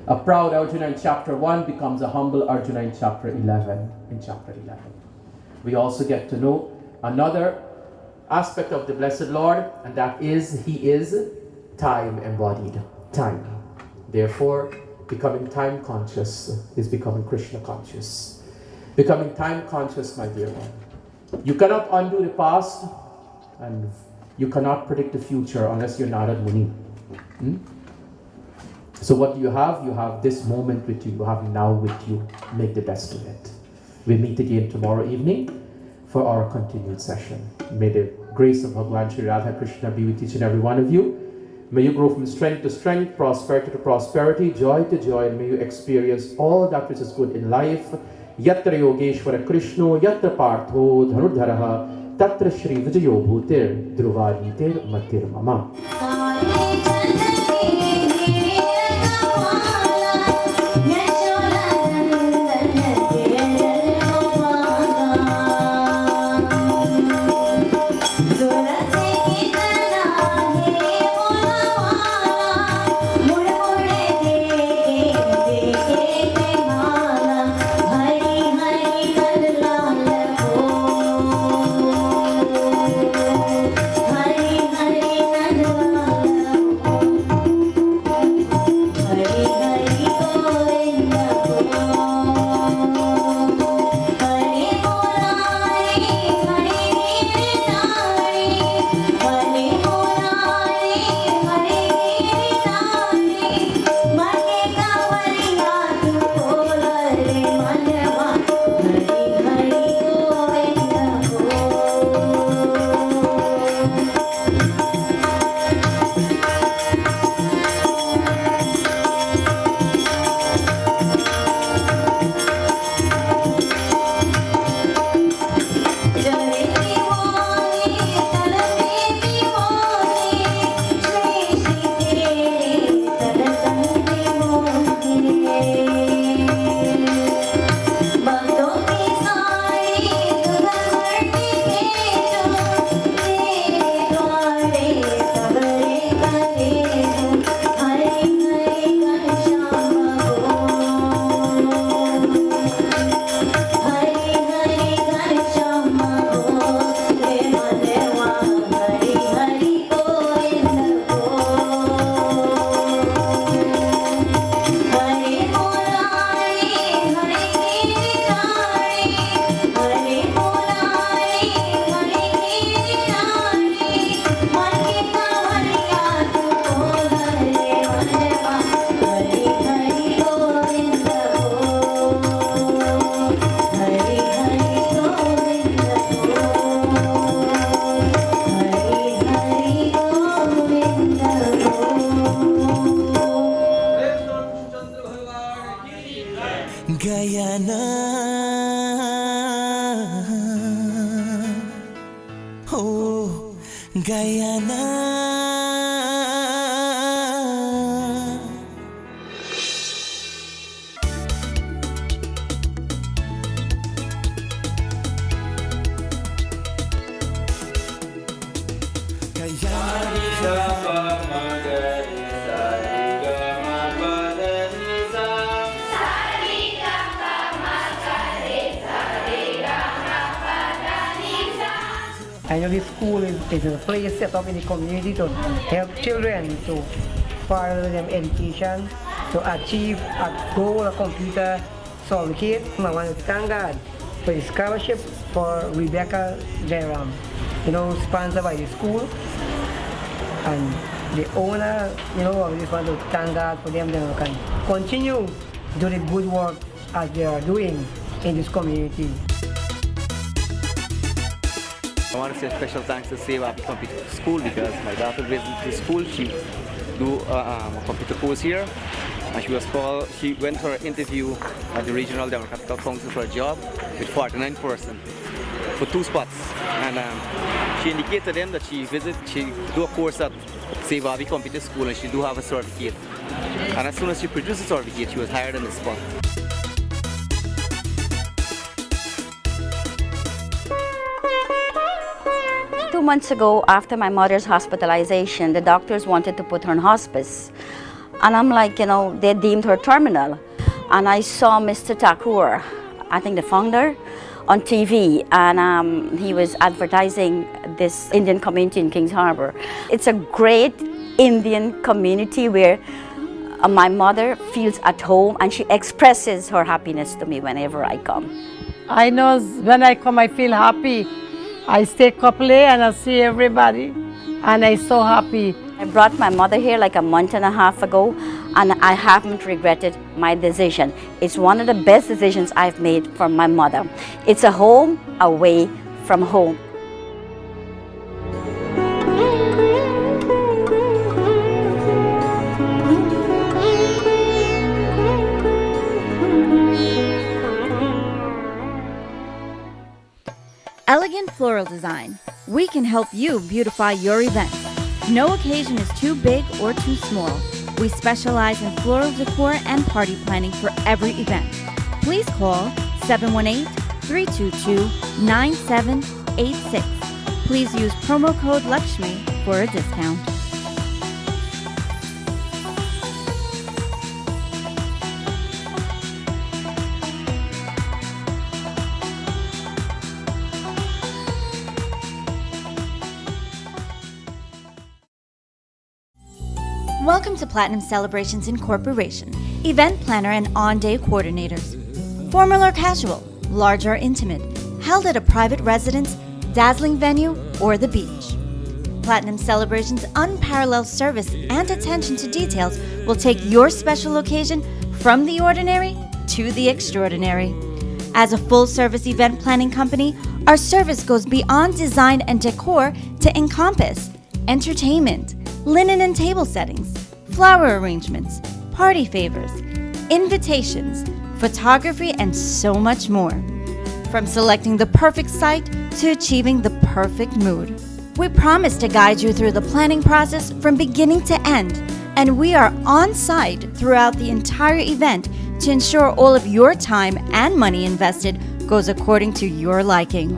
A proud Arjuna in chapter 1 becomes a humble Arjuna in chapter 11. We also get to know another aspect of the Blessed Lord, and that is, he is time embodied. Time. Therefore, becoming time conscious is becoming Krishna conscious. Becoming time conscious, my dear one. You cannot undo the past, and you cannot predict the future unless you're Narad Muni. So what do you have? You have this moment with you. You have now with you. Make the best of it. We meet again tomorrow evening for our continued session. May the grace of Bhagwan Shri Radha Krishna be with each and every one of you. May you grow from strength to strength, prosperity to prosperity, joy to joy, and may you experience all that which is good in life. Yatra Yogeshwara Krishno, Yatra Partho Dhanurdharaha, Tatra Shri Vijayo Bhutir, Dhruvaditir Matir Mama. I know this school is a place set up in the community to help children to further them education, to achieve a goal, a computer solve it. I want to thank God for a scholarship for Rebecca Jerram, sponsored by the school. And the owner, I just want to thank God for them that can continue do the good work as they are doing in this community. I want to say special thanks to Save Happy Computer School because my daughter visited the school. She do a computer course here, and she went for an interview at the Regional Democratic Council for a job with 49 persons for 2 spots. And she indicated to them that she do a course at Save Happy Computer School and she do have a certificate. And as soon as she produced the certificate, she was hired on the spot. 2 months ago, after my mother's hospitalization, the doctors wanted to put her on hospice. And I'm like, they deemed her terminal. And I saw Mr. Thakur, I think the founder, on TV, and he was advertising this Indian community in Kings Harbor. It's a great Indian community where my mother feels at home and she expresses her happiness to me whenever I come. I know when I come I feel happy. I stay couple and I see everybody and I'm so happy. I brought my mother here like a month and a half ago and I haven't regretted my decision. It's one of the best decisions I've made for my mother. It's a home away from home. Elegant floral design. We can help you beautify your event. No occasion is too big or too small. We specialize in floral decor and party planning for every event. Please call 718-322-9786. Please use promo code Lakshmi for a discount. Welcome to Platinum Celebrations Incorporation, event planner and on-day coordinators. Formal or casual, large or intimate, held at a private residence, dazzling venue, or the beach. Platinum Celebrations' unparalleled service and attention to details will take your special occasion from the ordinary to the extraordinary. As a full-service event planning company, our service goes beyond design and decor to encompass entertainment, linen and table settings, flower arrangements, party favors, invitations, photography, and so much more. From selecting the perfect site to achieving the perfect mood. We promise to guide you through the planning process from beginning to end, and we are on site throughout the entire event to ensure all of your time and money invested goes according to your liking.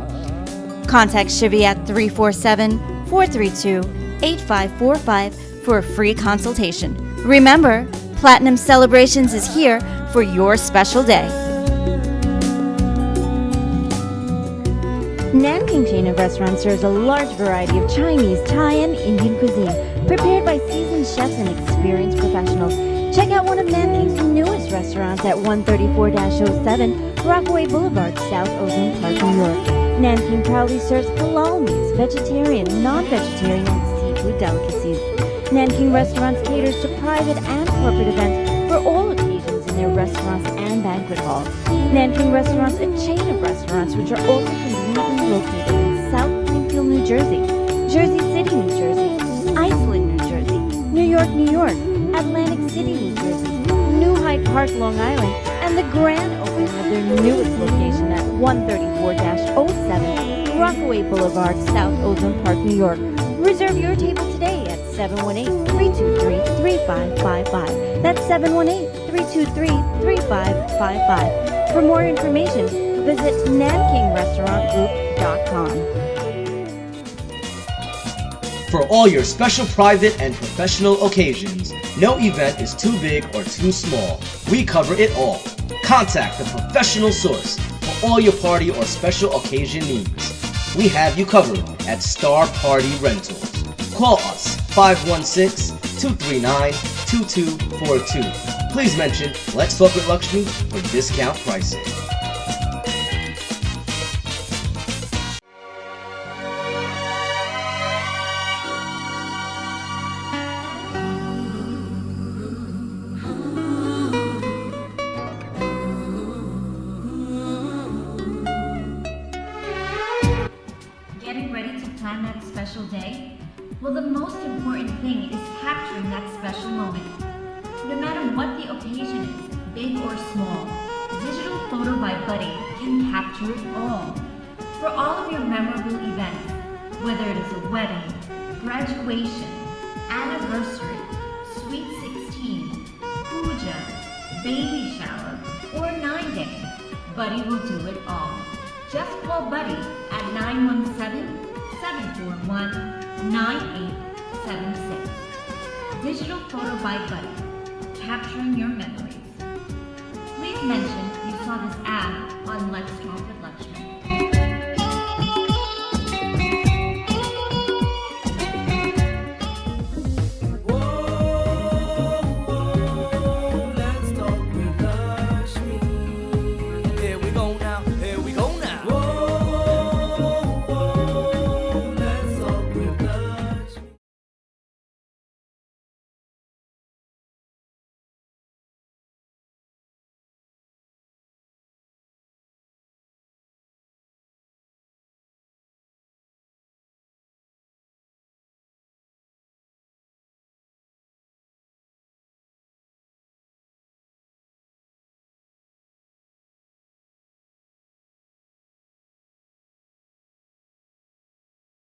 Contact Shivi at 347-432-8545 for a free consultation. Remember, Platinum Celebrations is here for your special day. Nanking chain of restaurants serves a large variety of Chinese, Thai, and Indian cuisine, prepared by seasoned chefs and experienced professionals. Check out one of Nanking's newest restaurants at 134-07 Rockaway Boulevard, South Ozone Park, New York. Nanking proudly serves halal meats, vegetarian, non-vegetarian, and seafood delicacies. Nanking Restaurants caters to private and corporate events for all occasions in their restaurants and banquet halls. Nanking Restaurants, a chain of restaurants which are also conveniently located in South Springfield, New Jersey, Jersey City, New Jersey, Iceland, New Jersey, New York, New York, Atlantic City, New Jersey, New Hyde Park, Long Island, and the grand opening of their newest location at 134-07 Rockaway Boulevard, South Ozone Park, New York. Reserve your table today at 718-323-3555. That's 718-323-3555. For more information, visit nankingRestaurantGroup.com. For all your special private and professional occasions, no event is too big or too small. We cover it all. Contact the professional source for all your party or special occasion needs. We have you covered at Star Party Rentals. Call us 516-239-2242. Please mention Let's Talk with Lakshmi for discount pricing. plan that special day? Well, the most important thing is capturing that special moment. No matter what the occasion is, big or small, Digital Photo by Buddy can capture it all. For all of your memorable events, whether it is a wedding, graduation, anniversary, sweet 16, puja, baby shower, or 9-day, Buddy will do it all. Just call Buddy at 917-741-9876. Digital Photo by Buddy, capturing your memories. Please mention you saw this ad on Let's Talk with